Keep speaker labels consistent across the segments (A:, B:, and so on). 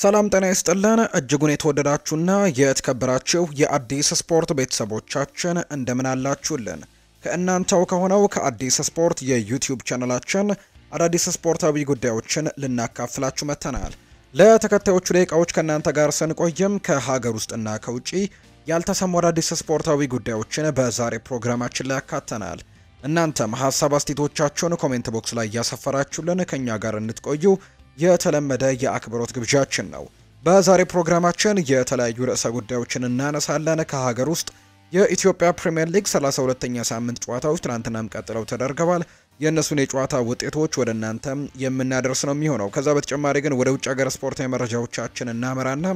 A: ሰላም ጤና ይስጥልን እጅጉን የተወደዳችሁና የተከበራችሁ የአዲስ ስፖርት ቤተሰቦቻችን እንደምን አላችሁልን? ከእናንተው ከሆነው ከአዲስ ስፖርት የዩቲዩብ ቻናላችን አዳዲስ ስፖርታዊ ጉዳዮችን ልናካፍላችሁ መጥተናል። ለተከታዮቹ ደቂቃዎች ከእናንተ ጋር ስንቆይም ከሀገር ውስጥና ከውጪ ያልተሰሙ አዳዲስ ስፖርታዊ ጉዳዮችን በዛሬ ፕሮግራማችን ላይ ያካተናል። እናንተም ሀሳብ አስተያየቶቻችሁን ኮሜንት ቦክስ ላይ እያሰፈራችሁልን ከኛ ጋር እንድትቆዩ የተለመደ የአክብሮት ግብዣችን ነው። በዛሬ ፕሮግራማችን የተለያዩ ርዕሰ ጉዳዮችን እናነሳለን። ከሀገር ውስጥ የኢትዮጵያ ፕሪሚየር ሊግ 32ኛ ሳምንት ጨዋታዎች ትናንትናም ቀጥለው ተደርገዋል። የእነሱን የጨዋታ ውጤቶች ወደ እናንተም የምናደርስ ነው የሚሆነው። ከዛ በተጨማሪ ግን ወደ ውጭ ሀገር ስፖርታዊ መረጃዎቻችን እናመራና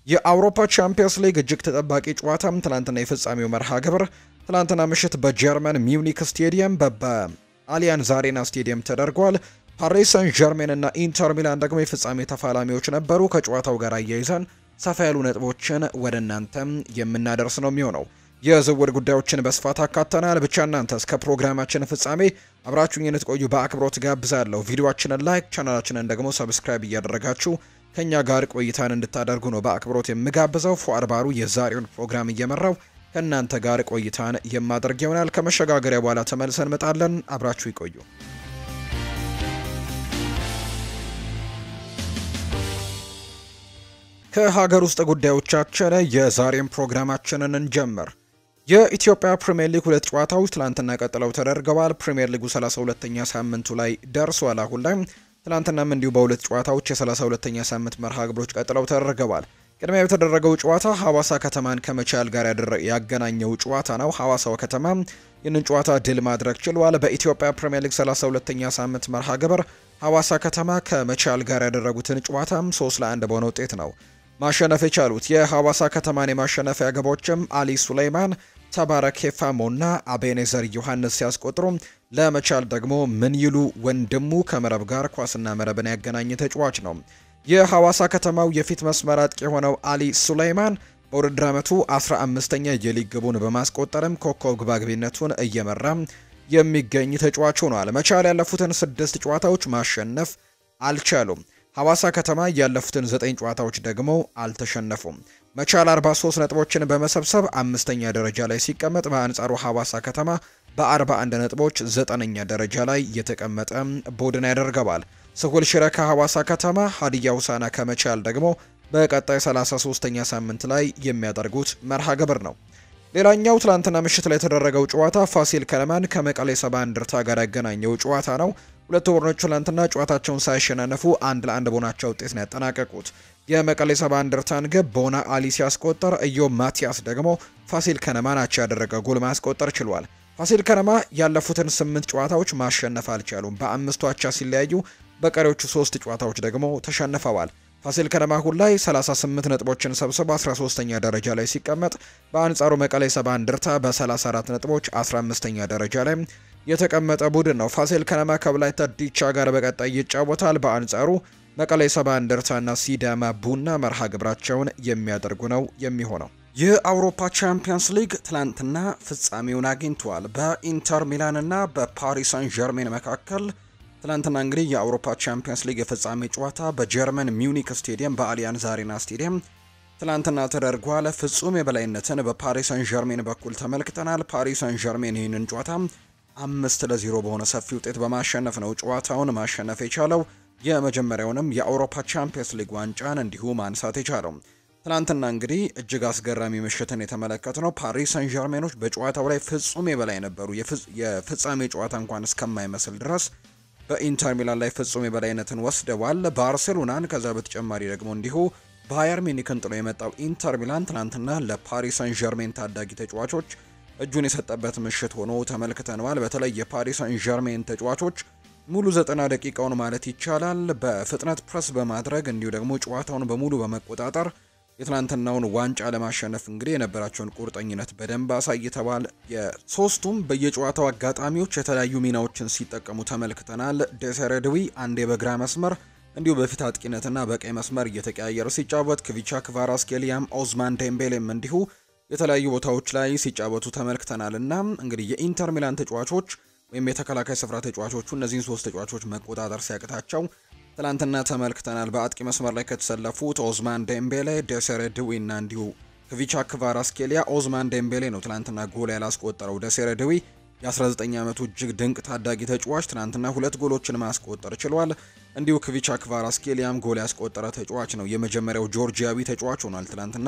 A: የአውሮፓ ቻምፒየንስ ሊግ እጅግ ተጠባቂ ጨዋታም ትናንትና የፍጻሜው መርሃ ግብር ትናንትና ምሽት በጀርመን ሚዩኒክ ስቴዲየም በአሊያንዝ አሬና ስቴዲየም ተደርጓል። ፓሪስ ሰን ዠርሜን እና ኢንተር ሚላን ደግሞ የፍጻሜ ተፋላሚዎች ነበሩ። ከጨዋታው ጋር አያይዘን ሰፋ ያሉ ነጥቦችን ወደ እናንተም የምናደርስ ነው የሚሆነው። የዝውውር ጉዳዮችን በስፋት አካተናል። ብቻ እናንተ እስከ ፕሮግራማችን ፍጻሜ አብራችሁኝ እንድትቆዩ በአክብሮት ጋብዛለሁ። ቪዲዮአችንን ላይክ፣ ቻናላችንን ደግሞ ሰብስክራይብ እያደረጋችሁ ከኛ ጋር ቆይታን እንድታደርጉ ነው በአክብሮት የምጋብዘው። ፉአድ ባሩ የዛሬውን ፕሮግራም እየመራው ከእናንተ ጋር ቆይታን የማደርግ ይሆናል። ከመሸጋገሪያ በኋላ ተመልሰን እንመጣለን። አብራችሁ ይቆዩ። ከሀገር ውስጥ ጉዳዮቻችን የዛሬን ፕሮግራማችንን እንጀምር። የኢትዮጵያ ፕሪሚየር ሊግ ሁለት ጨዋታዎች ትላንትና ቀጥለው ተደርገዋል። ፕሪሚየር ሊጉ 32ኛ ሳምንቱ ላይ ደርሷል። አሁን ላይ ትላንትናም እንዲሁ በሁለት ጨዋታዎች የ32ኛ ሳምንት መርሃ ግብሮች ቀጥለው ተደርገዋል። ቅድሚያ የተደረገው ጨዋታ ሐዋሳ ከተማን ከመቻል ጋር ያገናኘው ጨዋታ ነው። ሐዋሳው ከተማ ይህንን ጨዋታ ድል ማድረግ ችሏል። በኢትዮጵያ ፕሪሚየር ሊግ 32ኛ ሳምንት መርሃ ግብር ሐዋሳ ከተማ ከመቻል ጋር ያደረጉትን ጨዋታም 3-1 በሆነ ውጤት ነው ማሸነፍ የቻሉት። የሐዋሳ ከተማን የማሸነፊያ ግቦችም አሊ ሱሌይማን፣ ተባረክ ሄፋሞና አቤኔዘር ዮሐንስ ሲያስቆጥሩ ለመቻል ደግሞ ምን ይሉ ወንድሙ ከመረብ ጋር ኳስና መረብን ያገናኘ ተጫዋች ነው። የሐዋሳ ከተማው የፊት መስመር አጥቂ የሆነው አሊ ሱሌይማን በውድድር ዓመቱ 15ኛ የሊግ ግቡን በማስቆጠርም ኮከብ ግባግቢነቱን እየመራ የሚገኝ ተጫዋች ሆኗል። መቻል ያለፉትን 6 ጨዋታዎች ማሸነፍ አልቻሉም። ሐዋሳ ከተማ ያለፉትን 9 ጨዋታዎች ደግሞ አልተሸነፉም። መቻል 43 ነጥቦችን በመሰብሰብ 5ኛ ደረጃ ላይ ሲቀመጥ፣ በአንጻሩ ሐዋሳ ከተማ በ41 ነጥቦች 9ኛ ደረጃ ላይ የተቀመጠ ቡድን ያደርገዋል። ስሁል ሽረ ከሐዋሳ ከተማ፣ ሀዲያ ሆሳዕና ከመቻል ደግሞ በቀጣይ 33ኛ ሳምንት ላይ የሚያደርጉት መርሃ ግብር ነው። ሌላኛው ትላንትና ምሽት ላይ የተደረገው ጨዋታ ፋሲል ከነማን ከመቀሌ ሰባ እንደርታ ጋር ያገናኘው ጨዋታ ነው። ሁለቱ ቡድኖች ትላንትና ጨዋታቸውን ሳይሸናነፉ 1-1 በሆናቸው ውጤት ነው ያጠናቀቁት። የመቀሌ ሰባ እንደርታን ግብ ቦና አሊ ሲያስቆጠር፣ ኢዮብ ማቲያስ ደግሞ ፋሲል ከነማን አቻ ያደረገ ጎል ማስቆጠር ችሏል። ፋሲል ከነማ ያለፉትን 8 ጨዋታዎች ማሸነፍ አልቻሉም። በ5ቱ አቻ ሲለያዩ በቀሪዎቹ 3 ጨዋታዎች ደግሞ ተሸንፈዋል። ፋሲል ከነማ አሁን ላይ 38 ነጥቦችን ሰብስቦ 13ኛ ደረጃ ላይ ሲቀመጥ፣ በአንጻሩ መቀሌ ሰባ እንደርታ በ34 ነጥቦች 15ኛ ደረጃ ላይ የተቀመጠ ቡድን ነው። ፋሲል ከነማ ከወላይታ ዲቻ ጋር በቀጣይ ይጫወታል። በአንጻሩ መቀሌ ሰባ እንደርታና ሲዳማ ቡና መርሃ ግብራቸውን የሚያደርጉ ነው የሚሆነው። የአውሮፓ ቻምፒየንስ ሊግ ትላንትና ፍጻሜውን አግኝቷል። በኢንተር ሚላንና በፓሪስ ሰን ዠርሜን መካከል ትላንትና እንግዲህ የአውሮፓ ቻምፒየንስ ሊግ የፍጻሜ ጨዋታ በጀርመን ሚዩኒክ ስቴዲየም በአሊያንዝ አሬና ስቴዲየም ትላንትና ተደርጓል። ፍጹም የበላይነትን በፓሪስ ሰን ዠርሜን በኩል ተመልክተናል። ፓሪስ ሰን ዠርሜን ይህንን ጨዋታ 5-0 በሆነ ሰፊ ውጤት በማሸነፍ ነው ጨዋታውን ማሸነፍ የቻለው። የመጀመሪያውንም የአውሮፓ ቻምፒየንስ ሊግ ዋንጫን እንዲሁ ማንሳት የቻለው ትናንትና እንግዲህ እጅግ አስገራሚ ምሽትን የተመለከትነው ፓሪስ ሰን ዠርሜኖች በጨዋታው ላይ ፍጹም የበላይ ነበሩ። የፍጻሜ ጨዋታ እንኳን እስከማይመስል ድረስ በኢንተር ሚላን ላይ ፍጹም የበላይነትን ወስደዋል። ባርሴሎናን ከዛ በተጨማሪ ደግሞ እንዲሁ ባየር ሚኒክን ጥሎ የመጣው ኢንተር ሚላን ትናንትና ለፓሪስ ሰን ዠርሜን ታዳጊ ተጫዋቾች እጁን የሰጠበት ምሽት ሆኖ ተመልክተነዋል። በተለይ የፓሪስ ሰን ዠርሜን ተጫዋቾች ሙሉ 90 ደቂቃውን ማለት ይቻላል በፍጥነት ፕረስ በማድረግ እንዲሁ ደግሞ ጨዋታውን በሙሉ በመቆጣጠር የትላንትናውን ዋንጫ ለማሸነፍ እንግዲህ የነበራቸውን ቁርጠኝነት በደንብ አሳይተዋል። የሶስቱም በየጨዋታው አጋጣሚዎች የተለያዩ ሚናዎችን ሲጠቀሙ ተመልክተናል። ዴሴሬድዊ አንዴ በግራ መስመር እንዲሁ በፊት አጥቂነትና በቀይ መስመር እየተቀያየረ ሲጫወት፣ ክቪቻ ክቫራትስኬሊያም ኦዝማን ዴምቤሌም እንዲሁ የተለያዩ ቦታዎች ላይ ሲጫወቱ ተመልክተናል። እና እንግዲህ የኢንተር ሚላን ተጫዋቾች ወይም የተከላካይ ስፍራ ተጫዋቾቹ እነዚህን ሶስት ተጫዋቾች መቆጣጠር ሲያቅታቸው ትላንትና ተመልክተናል። በአጥቂ መስመር ላይ ከተሰለፉት ኦዝማን ዴምቤሌ፣ ዴሴሬ ድዊ እና እንዲሁ ክቪቻ ክቫራትስኬሊያ ኦዝማን ዴምቤሌ ነው ትላንትና ጎል ያላስቆጠረው። ዴሴሬ ድዊ የ19 ዓመቱ እጅግ ድንቅ ታዳጊ ተጫዋች ትናንትና 2 ጎሎችን ማስቆጠር ችሏል። እንዲሁ ክቪቻ ክቫራትስኬሊያም ጎል ያስቆጠረ ተጫዋች ነው። የመጀመሪያው ጆርጂያዊ ተጫዋች ሆኗል ትናንትና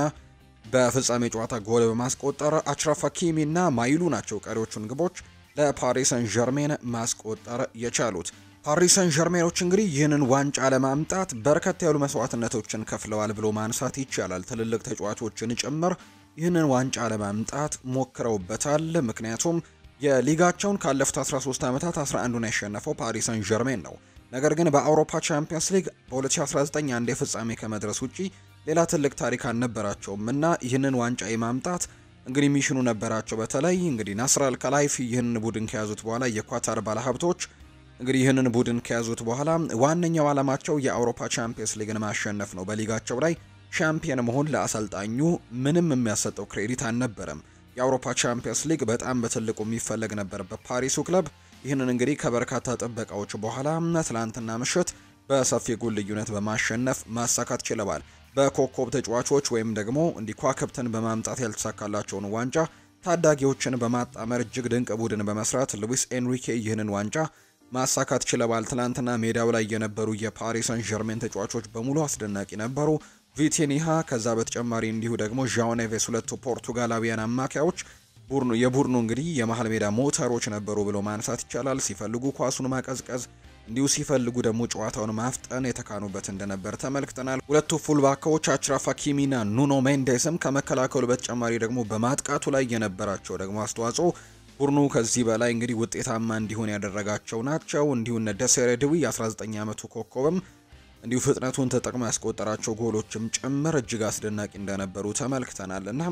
A: በፍጻሜ ጨዋታ ጎል በማስቆጠር። አችራፍ ሀኪሚ እና ማይሉ ናቸው ቀሪዎቹን ግቦች ለፓሪስ ሰን ዠርሜን ማስቆጠር የቻሉት። ፓሪስ ሰን ዠርሜኖች እንግዲህ ይህንን ዋንጫ ለማምጣት በርከት ያሉ መስዋዕትነቶችን ከፍለዋል ብሎ ማንሳት ይቻላል። ትልልቅ ተጫዋቾችን ጭምር ይህንን ዋንጫ ለማምጣት ሞክረውበታል። ምክንያቱም የሊጋቸውን ካለፉት 13 ዓመታት 11ን ያሸነፈው ፓሪስ ሰን ዠርሜን ነው። ነገር ግን በአውሮፓ ቻምፒየንስ ሊግ በ2019 አንድ የፍጻሜ ከመድረስ ውጪ ሌላ ትልቅ ታሪክ አልነበራቸውም እና ይህንን ዋንጫ የማምጣት እንግዲህ ሚሽኑ ነበራቸው። በተለይ እንግዲህ ናስር አልከላይፊ ይህንን ቡድን ከያዙት በኋላ የኳታር ባለሀብቶች እንግዲህ ይህንን ቡድን ከያዙት በኋላ ዋነኛው ዓላማቸው የአውሮፓ ቻምፒየንስ ሊግን ማሸነፍ ነው። በሊጋቸው ላይ ሻምፒየን መሆን ለአሰልጣኙ ምንም የሚያሰጠው ክሬዲት አልነበረም። የአውሮፓ ቻምፒየንስ ሊግ በጣም በትልቁ የሚፈለግ ነበር በፓሪሱ ክለብ። ይህንን እንግዲህ ከበርካታ ጥበቃዎች በኋላ ትላንትና ምሽት በሰፊ ጎል ልዩነት በማሸነፍ ማሳካት ችለዋል። በኮከብ ተጫዋቾች ወይም ደግሞ እንዲህ ኳክብትን በማምጣት ያልተሳካላቸውን ዋንጫ ታዳጊዎችን በማጣመር እጅግ ድንቅ ቡድን በመስራት ሉዊስ ኤንሪኬ ይህንን ዋንጫ ማሳካት ችለዋል። ትላንትና ሜዳው ላይ የነበሩ የፓሪስ ሰን ዠርሜን ተጫዋቾች በሙሉ አስደናቂ ነበሩ። ቪቲኒሃ ከዛ በተጨማሪ እንዲሁ ደግሞ ዣኦ ኔቬስ ሁለቱ ፖርቱጋላዊያን አማካዮች የቡድኑ እንግዲህ የመሃል ሜዳ ሞተሮች ነበሩ ብሎ ማንሳት ይቻላል። ሲፈልጉ ኳሱን ማቀዝቀዝ እንዲሁ ሲፈልጉ ደግሞ ጨዋታውን ማፍጠን የተካኑበት እንደነበር ተመልክተናል። ሁለቱ ፉልባኮች አችራፍ ሀኪሚና ኑኖ ሜንዴስም ከመከላከሉ በተጨማሪ ደግሞ በማጥቃቱ ላይ የነበራቸው ደግሞ አስተዋጽኦ ቡድኑ ከዚህ በላይ እንግዲህ ውጤታማ እንዲሆን ያደረጋቸው ናቸው። እንዲሁ እነ ዴሴሬ ድዊ የ19 ዓመቱ ኮከብም እንዲሁ ፍጥነቱን ተጠቅሞ ያስቆጠራቸው ጎሎችም ጭምር እጅግ አስደናቂ እንደነበሩ ተመልክተናል እና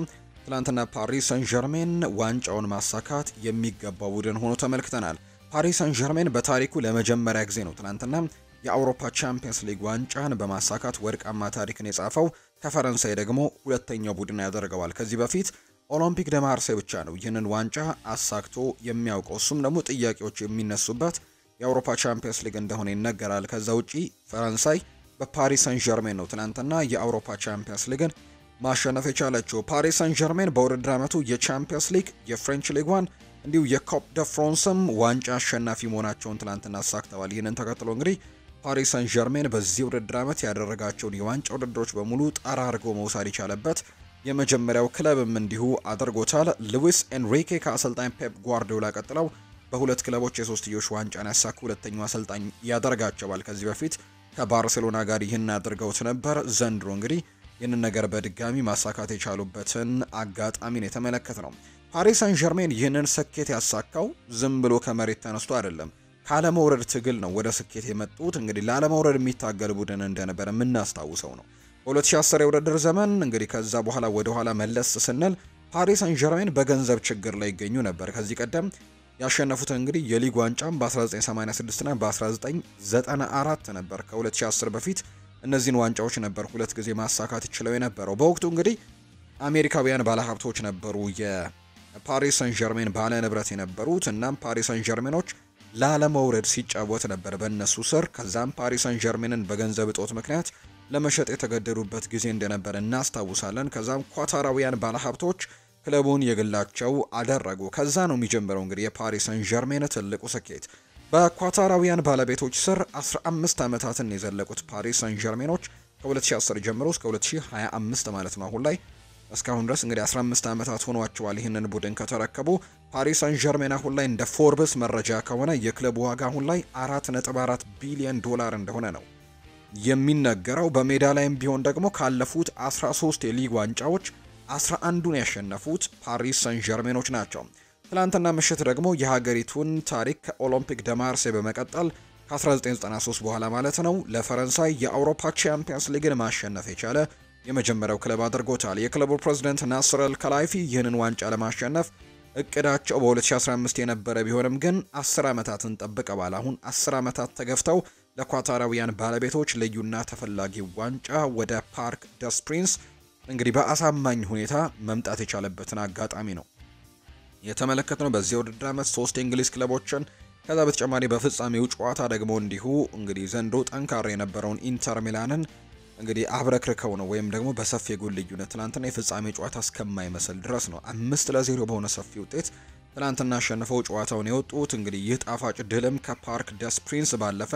A: ትላንትና ፓሪስ ሰን ዠርሜን ዋንጫውን ማሳካት የሚገባው ቡድን ሆኖ ተመልክተናል። ፓሪስ ሰን ዠርሜን በታሪኩ ለመጀመሪያ ጊዜ ነው ትናንትና የአውሮፓ ቻምፒየንስ ሊግ ዋንጫን በማሳካት ወርቃማ ታሪክን የጻፈው። ከፈረንሳይ ደግሞ ሁለተኛው ቡድን ያደርገዋል። ከዚህ በፊት ኦሎምፒክ ደ ማርሴይ ብቻ ነው ይህንን ዋንጫ አሳክቶ የሚያውቀው። እሱም ደግሞ ጥያቄዎች የሚነሱበት የአውሮፓ ቻምፒየንስ ሊግ እንደሆነ ይነገራል። ከዛ ውጪ ፈረንሳይ በፓሪስ ሰን ዠርሜን ነው ትናንትና የአውሮፓ ቻምፒየንስ ሊግን ማሸነፍ የቻለችው። ፓሪስ ሰን ዠርሜን በውድድር ዓመቱ የቻምፒየንስ ሊግ፣ የፍሬንች ሊግ ዋን እንዲሁ የኮፕ ደ ፍራንስም ዋንጫ አሸናፊ መሆናቸውን ትናንትና አሳክተዋል። ይህንን ተከትሎ እንግዲህ ፓሪስ ሰን ዠርሜን በዚህ ውድድር ዓመት ያደረጋቸውን የዋንጫ ውድድሮች በሙሉ ጠራ አድርጎ መውሰድ የቻለበት የመጀመሪያው ክለብም እንዲሁ አድርጎታል። ሉዊስ ኤንሪኬ ከአሰልጣኝ ፔፕ ጓርዲዮላ ቀጥለው በሁለት ክለቦች የሶስትዮሽ ዋንጫን ያሳኩ ሁለተኛው አሰልጣኝ ያደርጋቸዋል። ከዚህ በፊት ከባርሴሎና ጋር ይህን አድርገውት ነበር። ዘንድሮ እንግዲህ ይህንን ነገር በድጋሚ ማሳካት የቻሉበትን አጋጣሚን የተመለከተ ነው። ፓሪስ ሰን ዠርሜን ይህንን ስኬት ያሳካው ዝም ብሎ ከመሬት ተነስቶ አይደለም። ካለመውረድ ትግል ነው ወደ ስኬት የመጡት። እንግዲህ ላለመውረድ የሚታገል ቡድን እንደነበረ የምናስታውሰው ነው። በ2010 የውድድር ዘመን እንግዲህ ከዛ በኋላ ወደ ኋላ መለስ ስንል ፓሪስ ሰን ዠርሜን በገንዘብ ችግር ላይ ይገኙ ነበር። ከዚህ ቀደም ያሸነፉት እንግዲህ የሊግ ዋንጫም በ1986 እና በ1994 ነበር። ከ2010 በፊት እነዚህን ዋንጫዎች ነበር ሁለት ጊዜ ማሳካት ይችላል የነበረው። በወቅቱ እንግዲህ አሜሪካውያን ባለሀብቶች ነበሩ የፓሪስ ሰን ዠርሜን ባለ ንብረት የነበሩት። እናም ፓሪስ ሰን ዠርሜኖች ላለመውረድ ሲጫወት ነበር በእነሱ ስር። ከዛም ፓሪስ ሰን ዠርሜንን በገንዘብ እጦት ምክንያት ለመሸጥ የተገደዱበት ጊዜ እንደነበር እናስታውሳለን። ከዛም ኳታራውያን ባለሀብቶች ክለቡን የግላቸው አደረጉ። ከዛ ነው የሚጀምረው እንግዲህ የፓሪስ ሰን ዠርሜን ትልቁ ስኬት። በኳታራውያን ባለቤቶች ስር 15 ዓመታትን የዘለቁት ፓሪስ ሰን ዠርሜኖች ከ2010 ጀምሮ እስከ 2025 ማለት ነው አሁን ላይ እስካሁን ድረስ እንግዲህ 15 ዓመታት ሆኗቸዋል ይህንን ቡድን ከተረከቡ። ፓሪስ ሰን ዠርሜን አሁን ላይ እንደ ፎርብስ መረጃ ከሆነ የክለቡ ዋጋ አሁን ላይ 4.4 ቢሊዮን ዶላር እንደሆነ ነው የሚነገረው። በሜዳ ላይም ቢሆን ደግሞ ካለፉት 13 የሊግ ዋንጫዎች 11ዱን ያሸነፉት ፓሪስ ሰን ዠርሜኖች ናቸው። ትላንትና ምሽት ደግሞ የሀገሪቱን ታሪክ ከኦሎምፒክ ደ ማርሴይ በመቀጠል ከ1993 በኋላ ማለት ነው ለፈረንሳይ የአውሮፓ ቻምፒየንስ ሊግን ማሸነፍ የቻለ የመጀመሪያው ክለብ አድርጎታል። የክለቡ ፕሬዝዳንት ናስር አልከላይፊ ይህንን ዋንጫ ለማሸነፍ እቅዳቸው በ2015 የነበረ ቢሆንም ግን 10 ዓመታትን ጠብቀዋል። አሁን 10 ዓመታት ተገፍተው ለኳታራውያን ባለቤቶች ልዩና ተፈላጊ ዋንጫ ወደ ፓርክ ደስ ፕሪንስ እንግዲህ በአሳማኝ ሁኔታ መምጣት የቻለበትን አጋጣሚ ነው የተመለከትነው። በዚህ ውድድር ዓመት 3 የእንግሊዝ ክለቦችን ከዛ በተጨማሪ በፍጻሜው ጨዋታ ደግሞ እንዲሁ እንግዲህ ዘንድሮ ጠንካራ የነበረውን ኢንተር ሚላንን እንግዲህ አብረክርከው ነው ወይም ደግሞ በሰፊ የጎል ልዩነት ትናንትና የፍጻሜ ጨዋታ እስከማይመስል ድረስ ነው 5-0 በሆነ ሰፊ ውጤት ትናንትና አሸንፈው ጨዋታውን የወጡት። እንግዲህ ይህ ጣፋጭ ድልም ከፓርክ ደስ ፕሪንስ ባለፈ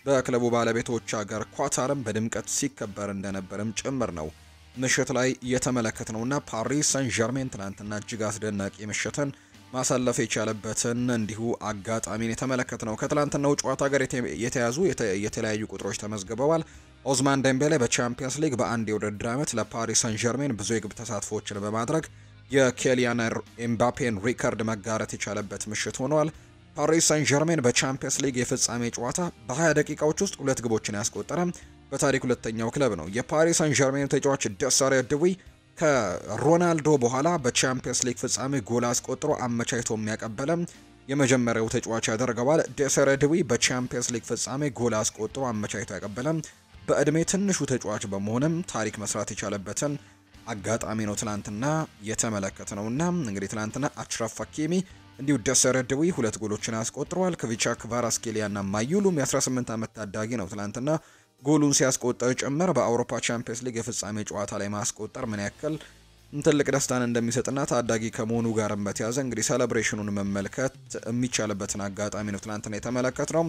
A: በክለቡ ባለቤቶች ሀገር ኳታርም በድምቀት ሲከበር እንደነበርም ጭምር ነው ምሽት ላይ የተመለከትነውና ፓሪስ ሰን ዠርሜን ትናንትና እጅግ አስደናቂ ምሽትን ማሳለፍ የቻለበትን እንዲሁ አጋጣሚን የተመለከትነው። ከትላንትናው ጨዋታ ጋር የተያዙ የተለያዩ ቁጥሮች ተመዝግበዋል። ኦዝማን ዴምቤሌ በቻምፒየንስ ሊግ በአንድ የውድድር ዓመት ለፓሪስ ሰን ዠርሜን ብዙ የግብ ተሳትፎችን በማድረግ የኬሊያን ኤምባፔን ሪከርድ መጋራት የቻለበት ምሽት ሆኗል። ፓሪስ ሰን ዠርሜን በቻምፒየንስ ሊግ የፍጻሜ ጨዋታ በ20 ደቂቃዎች ውስጥ 2 ግቦችን ያስቆጠረ በታሪክ ሁለተኛው ክለብ ነው። የፓሪስ ሰን ዠርሜን ተጫዋች ደሳሬ ድዊ ከሮናልዶ በኋላ በቻምፒየንስ ሊግ ፍጻሜ ጎል አስቆጥሮ አመቻችቶ የሚያቀበለ የመጀመሪያው ተጫዋች ያደርገዋል። ደሳሬ ድዊ በቻምፒየንስ ሊግ ፍጻሜ ጎል አስቆጥሮ አመቻችቶ ያቀበለ በእድሜ ትንሹ ተጫዋች በመሆንም ታሪክ መስራት የቻለበትን አጋጣሚ ነው ትላንትና የተመለከትነውና እንግዲህ ትላንትና አችራፍ ሀኪሚ እንዲሁ ደሳሬ ድዊ 2 ጎሎችን አስቆጥሯል። ክቪቻ ክቫራትስኬሊያና ማዩሉም የ18 ዓመት ታዳጊ ነው ትላንትና ጎሉን ሲያስቆጠር ጭምር በአውሮፓ ቻምፒየንስ ሊግ የፍጻሜ ጨዋታ ላይ ማስቆጠር ምን ያክል ትልቅ ደስታን እንደሚሰጥና ታዳጊ ከመሆኑ ጋር በተያያዘ እንግዲህ ሴሌብሬሽኑን መመልከት የሚቻልበትን አጋጣሚ ነው ትናንትና የተመለከትነው።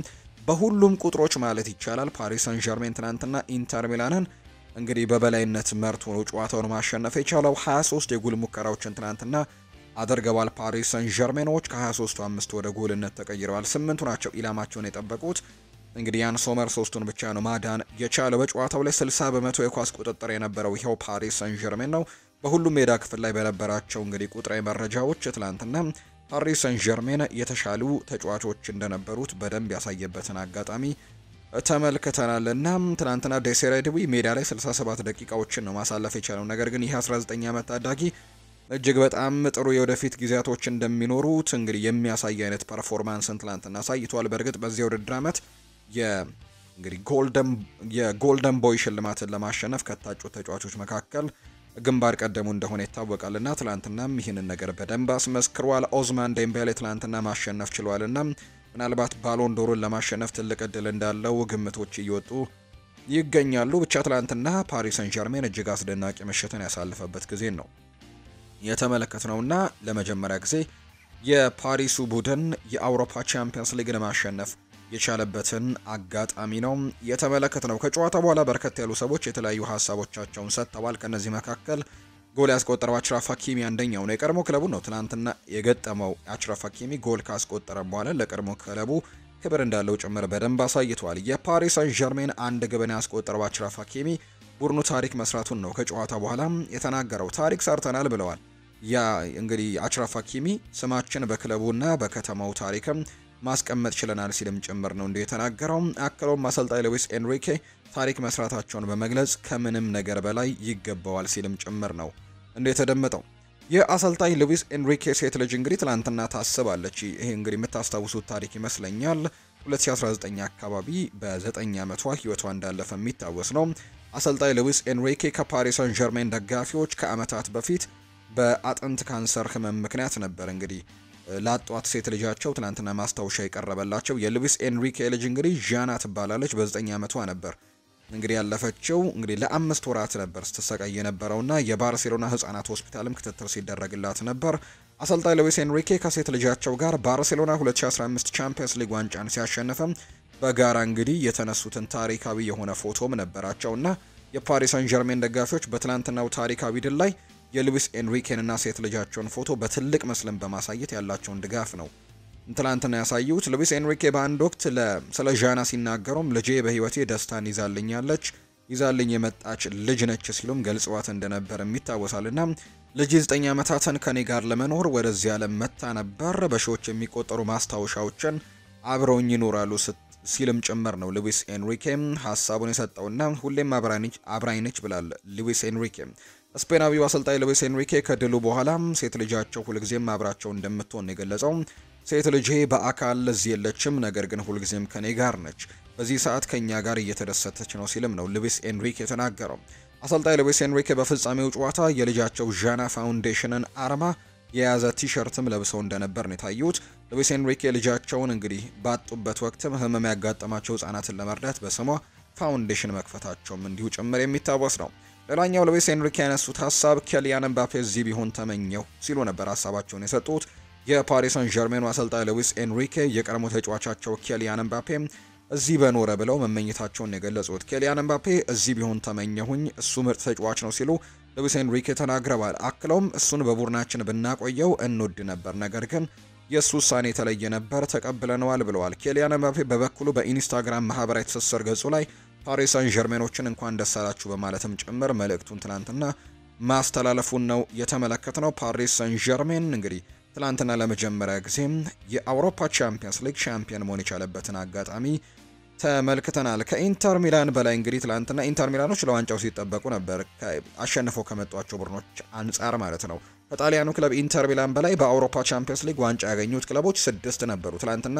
A: በሁሉም ቁጥሮች ማለት ይቻላል ፓሪስ ሰን ዠርሜን ትናንትና ኢንተር ሚላንን እንግዲህ በበላይነት መርቶ ነው ጨዋታውን ማሸነፍ የቻለው። 23 የጎል ሙከራዎችን ትናንትና አድርገዋል ፓሪስ ሰን ዠርሜኖች። ከ23ቱ 5 ወደ ጎልነት ተቀይረዋል። 8ቱ ናቸው ኢላማቸውን የጠበቁት። እንግዲህ ያን ሶመር 3ቱን ብቻ ነው ማዳን የቻለው። በጨዋታው ላይ 60 በመቶ የኳስ ቁጥጥር የነበረው ይኸው ፓሪስ ሰን ዠርሜን ነው። በሁሉም ሜዳ ክፍል ላይ በነበራቸው እንግዲህ ቁጥራዊ መረጃዎች ትላንትና ፓሪስ ሰን ዠርሜን የተሻሉ ተጫዋቾች እንደነበሩት በደንብ ያሳየበትን አጋጣሚ ተመልክተናልና ትናንትና ደሳሬ ድዊ ሜዳ ላይ 67 ደቂቃዎችን ነው ማሳለፍ የቻለው። ነገር ግን ይህ 19 ዓመት ታዳጊ እጅግ በጣም ጥሩ የወደፊት ጊዜያቶች እንደሚኖሩት እንግዲህ የሚያሳይ አይነት ፐርፎርማንስን ትላንትና አሳይቷል። በእርግጥ በዚህ የውድድር ዓመት እንግዲህ የጎልደን ቦይ ሽልማትን ለማሸነፍ ከታጩ ተጫዋቾች መካከል ግንባር ቀደሙ እንደሆነ ይታወቃልና ትላንትናም ይህንን ነገር በደንብ አስመስክሯል። ኦዝማን ዴምቤሌ ትላንትና ማሸነፍ ችሏልና ምናልባት ባሎን ዶርን ለማሸነፍ ትልቅ እድል እንዳለው ግምቶች እየወጡ ይገኛሉ። ብቻ ትላንትና ፓሪስ ሰን ዠርሜን እጅግ አስደናቂ ምሽትን ያሳለፈበት ጊዜ ነው የተመለከትነውና ለመጀመሪያ ጊዜ የፓሪሱ ቡድን የአውሮፓ ቻምፒየንስ ሊግን ማሸነፍ የቻለበትን አጋጣሚ ነው የተመለከትነው። ከጨዋታ በኋላ በርከት ያሉ ሰዎች የተለያዩ ሀሳቦቻቸውን ሰጥተዋል። ከነዚህ መካከል ጎል ያስቆጠረው አችራፍ ሀኪሚ አንደኛው ነው። የቀድሞ ክለቡ ነው ትናንትና የገጠመው። አችራፍ ሀኪሚ ጎል ካስቆጠረ በኋላ ለቀድሞ ክለቡ ክብር እንዳለው ጭምር በደንብ አሳይቷል። የፓሪስ ሰን ዠርሜን አንድ ግብን ያስቆጠረው አችራፍ ሀኪሚ ቡድኑ ታሪክ መስራቱን ነው ከጨዋታ በኋላ የተናገረው። ታሪክ ሰርተናል ብለዋል። ያ እንግዲህ አችራፍ ሀኪሚ ስማችን በክለቡና በከተማው ታሪክም ማስቀመጥ ችለናል ሲልም ጭምር ነው እንዲሁ የተናገረው። አክሎም አሰልጣኝ ሉዊስ ኤንሪኬ ታሪክ መስራታቸውን በመግለጽ ከምንም ነገር በላይ ይገባዋል ሲልም ጭምር ነው እንዲሁ የተደመጠው። የአሰልጣኝ ሉዊስ ኤንሪኬ ሴት ልጅ እንግዲህ ትላንትና ታስባለች። ይሄ እንግዲህ የምታስታውሱት ታሪክ ይመስለኛል። 2019 አካባቢ በ9 ዓመቷ ህይወቷ እንዳለፈ የሚታወስ ነው። አሰልጣኝ ሉዊስ ኤንሪኬ ከፓሪስ ሰን ዠርሜን ደጋፊዎች ከአመታት በፊት በአጥንት ካንሰር ህመም ምክንያት ነበር እንግዲህ ላጧት ሴት ልጃቸው ትናንትና ማስታወሻ የቀረበላቸው። የሉዊስ ኤንሪኬ ልጅ እንግዲህ ዣና ትባላለች። በ9 ዓመቷ ነበር እንግዲህ ያለፈችው። እንግዲህ ለ5 ወራት ነበር ስትሰቃይ የነበረውና የባርሴሎና ህጻናት ሆስፒታልም ክትትል ሲደረግላት ነበር። አሰልጣኝ ሉዊስ ኤንሪኬ ከሴት ልጃቸው ጋር ባርሴሎና 2015 ቻምፒየንስ ሊግ ዋንጫን ሲያሸንፍም በጋራ እንግዲህ የተነሱትን ታሪካዊ የሆነ ፎቶም ነበራቸውና የፓሪስ ሰን ዠርሜን ደጋፊዎች በትናንትናው ታሪካዊ ድል ላይ የሉዊስ ኤንሪኬንና ሴት ልጃቸውን ፎቶ በትልቅ ምስልም በማሳየት ያላቸውን ድጋፍ ነው ትላንትና ያሳዩት። ሉዊስ ኤንሪኬ በአንድ ወቅት ስለ ዣና ሲናገሩም ልጄ በህይወቴ ደስታን ይዛልኝ የመጣች ልጅ ነች ሲሉም ገልጸዋት እንደነበር ይታወሳልና ልጅ 9 ዓመታትን ከኔ ጋር ለመኖር ወደዚህ ዓለም መታ ነበር። በሺዎች የሚቆጠሩ ማስታወሻዎችን አብረውኝ ይኖራሉ ሲልም ጭምር ነው ሉዊስ ኤንሪኬ ሀሳቡን የሰጠውና ሁሌም አብራኝ ነች ብላል ሉዊስ ኤንሪኬ። ስፔናዊው አሰልጣኝ ሉዊስ ኤንሪኬ ከድሉ በኋላ ሴት ልጃቸው ሁልጊዜም አብራቸው እንደምትሆን የገለጸው ሴት ልጄ በአካል እዚህ የለችም፣ ነገር ግን ሁልጊዜም ከኔ ጋር ነች። በዚህ ሰዓት ከኛ ጋር እየተደሰተች ነው ሲልም ነው ሉዊስ ኤንሪኬ የተናገረው። አሰልጣኝ ሉዊስ ኤንሪኬ በፍጻሜው ጨዋታ የልጃቸው ዣና ፋውንዴሽንን አርማ የያዘ ቲሸርትም ለብሰው እንደነበር ነው የታዩት። ሉዊስ ኤንሪኬ ልጃቸውን እንግዲህ ባጡበት ወቅትም ህመም ያጋጠማቸው ህጻናትን ለመርዳት በስሟ ፋውንዴሽን መክፈታቸውም እንዲሁ ጭምር የሚታወስ ነው። ሌላኛው ሉዊስ ኤንሪኬ ያነሱት ሀሳብ ኬሊያን ኤምባፔ እዚህ ቢሆን ተመኘው ሲሉ ነበር ሀሳባቸውን የሰጡት። የፓሪስ ሰን ዠርሜኑ አሰልጣኝ ሉዊስ ኤንሪኬ የቀድሞ ተጫዋቻቸው ኬሊያን ኤምባፔ እዚህ በኖረ ብለው መመኘታቸውን የገለጹት። ኬሊያን ኤምባፔ እዚህ ቢሆን ተመኘሁኝ፣ እሱ ምርጥ ተጫዋች ነው ሲሉ ሉዊስ ኤንሪኬ ተናግረዋል። አክለውም እሱን በቡድናችን ብናቆየው እንወድ ነበር፣ ነገር ግን የእሱ ውሳኔ የተለየ ነበር፣ ተቀብለነዋል ብለዋል። ኬሊያን ኤምባፔ በበኩሉ በኢንስታግራም ማህበራዊ ትስስር ገጹ ላይ ፓሪስ ሰን ዠርሜኖችን እንኳን ደስ አላችሁ በማለትም ጭምር መልእክቱን ትናንትና ማስተላለፉን ነው የተመለከትነው። ፓሪስ ሰን ዠርሜን እንግዲህ ትናንትና ለመጀመሪያ ጊዜም የአውሮፓ ቻምፒየንስ ሊግ ሻምፒዮን መሆን የቻለበትን አጋጣሚ ተመልክተናል። ከኢንተር ሚላን በላይ እንግዲህ ትላንትና ኢንተር ሚላኖች ለዋንጫው ሲጠበቁ ነበር፣ አሸንፈው ከመጧቸው ቡድኖች አንጻር ማለት ነው። ከጣሊያኑ ክለብ ኢንተር ሚላን በላይ በአውሮፓ ቻምፒየንስ ሊግ ዋንጫ ያገኙት ክለቦች 6 ነበሩ። ትላንትና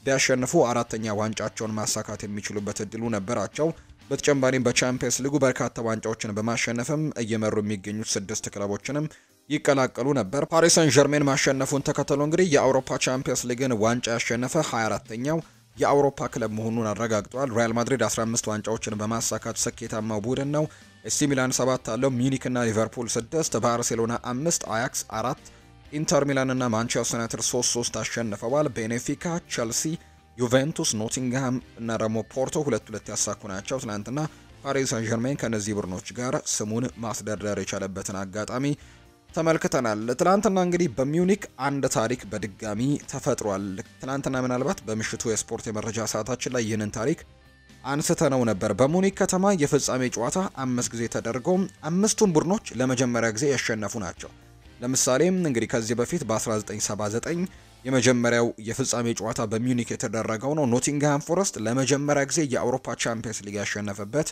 A: ቢያሸንፉ 4ኛ ዋንጫቸውን ማሳካት የሚችሉበት እድሉ ነበራቸው። በተጨማሪም በቻምፒየንስ ሊጉ በርካታ ዋንጫዎችን በማሸነፍም እየመሩ የሚገኙት 6 ክለቦችንም ይቀላቀሉ ነበር። ፓሪስ ሰን ዠርሜን ማሸነፉን ተከትሎ እንግዲህ የአውሮፓ ቻምፒየንስ ሊግን ዋንጫ ያሸነፈ 24ኛው የአውሮፓ ክለብ መሆኑን አረጋግጧል። ሪያል ማድሪድ 15 ዋንጫዎችን በማሳካት ስኬታማው ቡድን ነው። ኤሲ ሚላን 7 አለው፣ ሚኒክ እና ሊቨርፑል 6፣ ባርሴሎና 5፣ አያክስ 4፣ ኢንተር ሚላን እና ማንቸስተር ዩናይትድ 3-3 አሸንፈዋል። ቤኔፊካ፣ ቸልሲ፣ ዩቬንቱስ፣ ኖቲንግሃም እና ደግሞ ፖርቶ 2-2 ያሳኩ ናቸው። ትናንትና ፓሪስ ሰን ዠርሜን ከነዚህ ቡድኖች ጋር ስሙን ማስደርደር የቻለበትን አጋጣሚ ተመልክተናል። ትናንትና እንግዲህ በሚዩኒክ አንድ ታሪክ በድጋሚ ተፈጥሯል። ትናንትና ምናልባት በምሽቱ የስፖርት የመረጃ ሰዓታችን ላይ ይህንን ታሪክ አንስተነው ነበር። በሙኒክ ከተማ የፍጻሜ ጨዋታ 5 ጊዜ ተደርጎ 5ቱም ቡድኖች ለመጀመሪያ ጊዜ ያሸነፉ ናቸው። ለምሳሌም እንግዲህ ከዚህ በፊት በ1979 የመጀመሪያው የፍጻሜ ጨዋታ በሚዩኒክ የተደረገው ነው። ኖቲንግሃም ፎረስት ለመጀመሪያ ጊዜ የአውሮፓ ቻምፒየንስ ሊግ ያሸነፈበት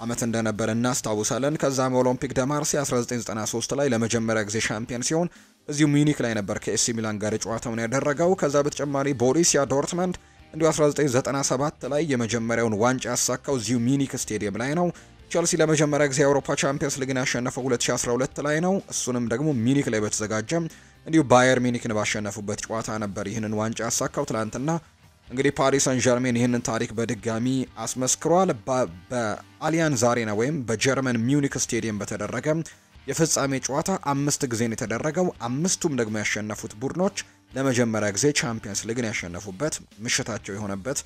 A: አመት እንደነበር እናስታውሳለን። ከዛም ኦሎምፒክ ደ ማርሴይ 1993 ላይ ለመጀመሪያ ጊዜ ሻምፒዮን ሲሆን እዚሁ ሚዩኒክ ላይ ነበር ከኤሲ ሚላን ጋር ጨዋታውን ያደረገው። ከዛ በተጨማሪ ቦሩሲያ ዶርትመንድ እንዲሁ 1997 ላይ የመጀመሪያውን ዋንጫ ያሳካው እዚሁ ሚዩኒክ ስቴዲየም ላይ ነው። ቸልሲ ለመጀመሪያ ጊዜ የአውሮፓ ቻምፒየንስ ሊግን ያሸነፈው 2012 ላይ ነው። እሱንም ደግሞ ሚዩኒክ ላይ በተዘጋጀ እንዲሁ ባየር ሚዩኒክን ባሸነፉበት ጨዋታ ነበር ይህንን ዋንጫ ያሳካው። ትላንትና እንግዲህ ፓሪስ ሰን ዠርሜን ይህንን ታሪክ በድጋሚ አስመስክሯል። በአሊያንዝ አሬና ወይም በጀርመን ሚዩኒክ ስቴዲየም በተደረገ የፍጻሜ ጨዋታ 5 ጊዜ ነው የተደረገው። 5ቱም ደግሞ ያሸነፉት ቡድኖች ለመጀመሪያ ጊዜ ቻምፒየንስ ሊግን ያሸነፉበት ምሽታቸው የሆነበት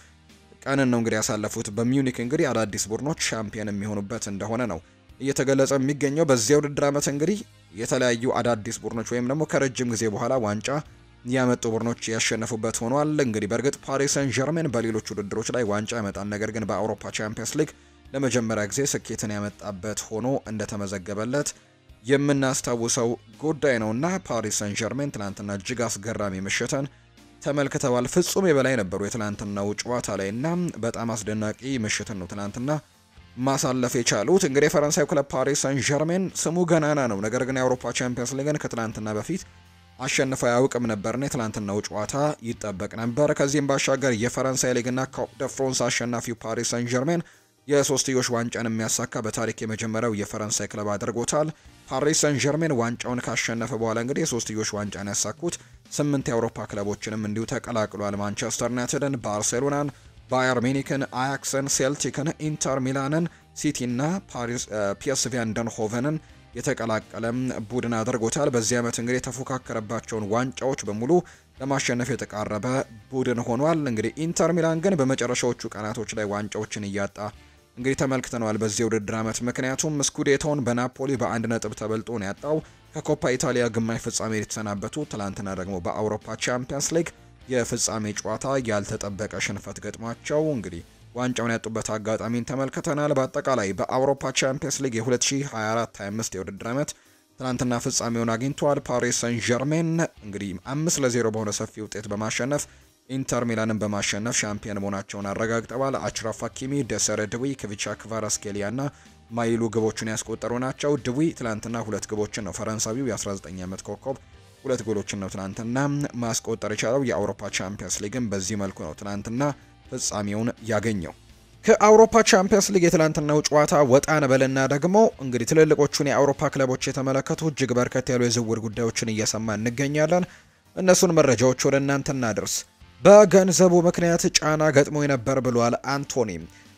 A: ቀንን ነው እንግዲህ ያሳለፉት። በሚዩኒክ እንግዲህ አዳዲስ ቡድኖች ሻምፒዮን የሚሆኑበት እንደሆነ ነው እየተገለጸ የሚገኘው። በዚያ ውድድር ዓመት እንግዲህ የተለያዩ አዳዲስ ቡድኖች ወይም ደግሞ ከረጅም ጊዜ በኋላ ዋንጫ ያመጡ ቡድኖች ያሸነፉበት ሆኗል። እንግዲህ በእርግጥ ፓሪስ ሰን ዠርሜን በሌሎች ውድድሮች ላይ ዋንጫ ያመጣል፣ ነገር ግን በአውሮፓ ቻምፒየንስ ሊግ ለመጀመሪያ ጊዜ ስኬትን ያመጣበት ሆኖ እንደተመዘገበለት የምናስታውሰው ጉዳይ ነውና ፓሪስ ሰን ዠርሜን ትናንትና እጅግ አስገራሚ ምሽትን ተመልክተዋል። ፍጹም የበላይ ነበሩ የትናንትናው ጨዋታ ላይ እና በጣም አስደናቂ ምሽትን ነው ትናንትና ማሳለፍ የቻሉት። እንግዲህ የፈረንሳይ ክለብ ፓሪስ ሰን ዠርሜን ስሙ ገናና ነው፣ ነገር ግን የአውሮፓ ቻምፒየንስ ሊግን ከትናንትና በፊት አሸንፎ አያውቅም ነበርና የትናንትናው ጨዋታ ይጠበቅ ነበር። ከዚህም ባሻገር የፈረንሳይ ሊግና ካፕ ደ ፍራንስ አሸናፊው ፓሪስ ሰን ዠርሜን የሶስትዮሽ ዋንጫን የሚያሳካ በታሪክ የመጀመሪያው የፈረንሳይ ክለብ አድርጎታል። ፓሪስ ሰን ዠርሜን ዋንጫውን ካሸነፈ በኋላ እንግዲህ የሶስትዮሽ ዋንጫን ያሳኩት 8 የአውሮፓ ክለቦችንም እንዲሁ ተቀላቅሏል። ማንቸስተር ዩናይትድን፣ ባርሴሎናን፣ ባየር ሚኒክን፣ አያክስን፣ ሴልቲክን፣ ኢንተር ሚላንን፣ ሲቲና ፒኤስቪ አይንድሆቨንን የተቀላቀለም ቡድን አድርጎታል። በዚህ ዓመት እንግዲህ የተፎካከረባቸውን ዋንጫዎች በሙሉ ለማሸነፍ የተቃረበ ቡድን ሆኗል። እንግዲህ ኢንተር ሚላን ግን በመጨረሻዎቹ ቀናቶች ላይ ዋንጫዎችን እያጣ እንግዲህ ተመልክተነዋል በዚህ ውድድር ዓመት። ምክንያቱም ስኩዴቶን በናፖሊ በ1 ነጥብ ተበልጦ ነው ያጣው። ከኮፓ ኢታሊያ ግማሽ ፍጻሜ የተሰናበቱ ትላንትና ደግሞ በአውሮፓ ቻምፒየንስ ሊግ የፍጻሜ ጨዋታ ያልተጠበቀ ሽንፈት ገጥሟቸው እንግዲህ ዋንጫውን ያጡበት አጋጣሚን ተመልክተናል። በአጠቃላይ በአውሮፓ ቻምፒየንስ ሊግ የ2024-25 የውድድር ዓመት ትናንትና ፍጻሜውን አግኝቷል። ፓሪስ ሰን ዠርሜን እንግዲህ 5-0 በሆነ ሰፊ ውጤት በማሸነፍ ኢንተር ሚላንን በማሸነፍ ሻምፒዮን መሆናቸውን አረጋግጠዋል። አችራፍ ሀኪሚ፣ ደሰረ ድዊ፣ ክቪቻ ክቫራስኬሊያ እና ማይሉ ግቦችን ያስቆጠሩ ናቸው። ድዊ ትናንትና 2 ግቦችን ነው ፈረንሳዊው የ19 ዓመት ኮከብ 2 ጎሎችን ነው ትናንትና ማስቆጠር የቻለው። የአውሮፓ ቻምፒየንስ ሊግን በዚህ መልኩ ነው ትናንትና ፍጻሜውን ያገኘው። ከአውሮፓ ቻምፒየንስ ሊግ የትላንትናው ጨዋታ ወጣን በልና ደግሞ እንግዲህ ትልልቆቹን የአውሮፓ ክለቦች የተመለከቱ እጅግ በርከት ያሉ የዝውውር ጉዳዮችን እየሰማን እንገኛለን። እነሱን መረጃዎች ወደ እናንተ እናድርስ። በገንዘቡ ምክንያት ጫና ገጥሞ ነበር ብሏል አንቶኒ።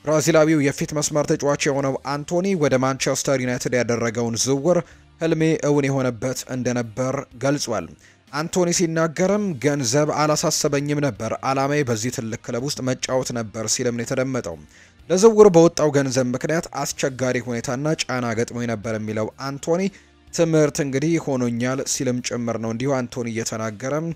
A: ብራዚላዊው የፊት መስመር ተጫዋች የሆነው አንቶኒ ወደ ማንቸስተር ዩናይትድ ያደረገውን ዝውውር ህልሜ እውን የሆነበት እንደነበር ገልጿል። አንቶኒ ሲናገርም ገንዘብ አላሳሰበኝም ነበር፣ አላማዬ በዚህ ትልቅ ክለብ ውስጥ መጫወት ነበር ሲልም ነው የተደመጠው። ለዝውውር በወጣው ገንዘብ ምክንያት አስቸጋሪ ሁኔታና ጫና ገጥሞ ነበር የሚለው አንቶኒ ትምህርት እንግዲህ ሆኖኛል ሲልም ጭምር ነው እንዲሁ አንቶኒ እየተናገረም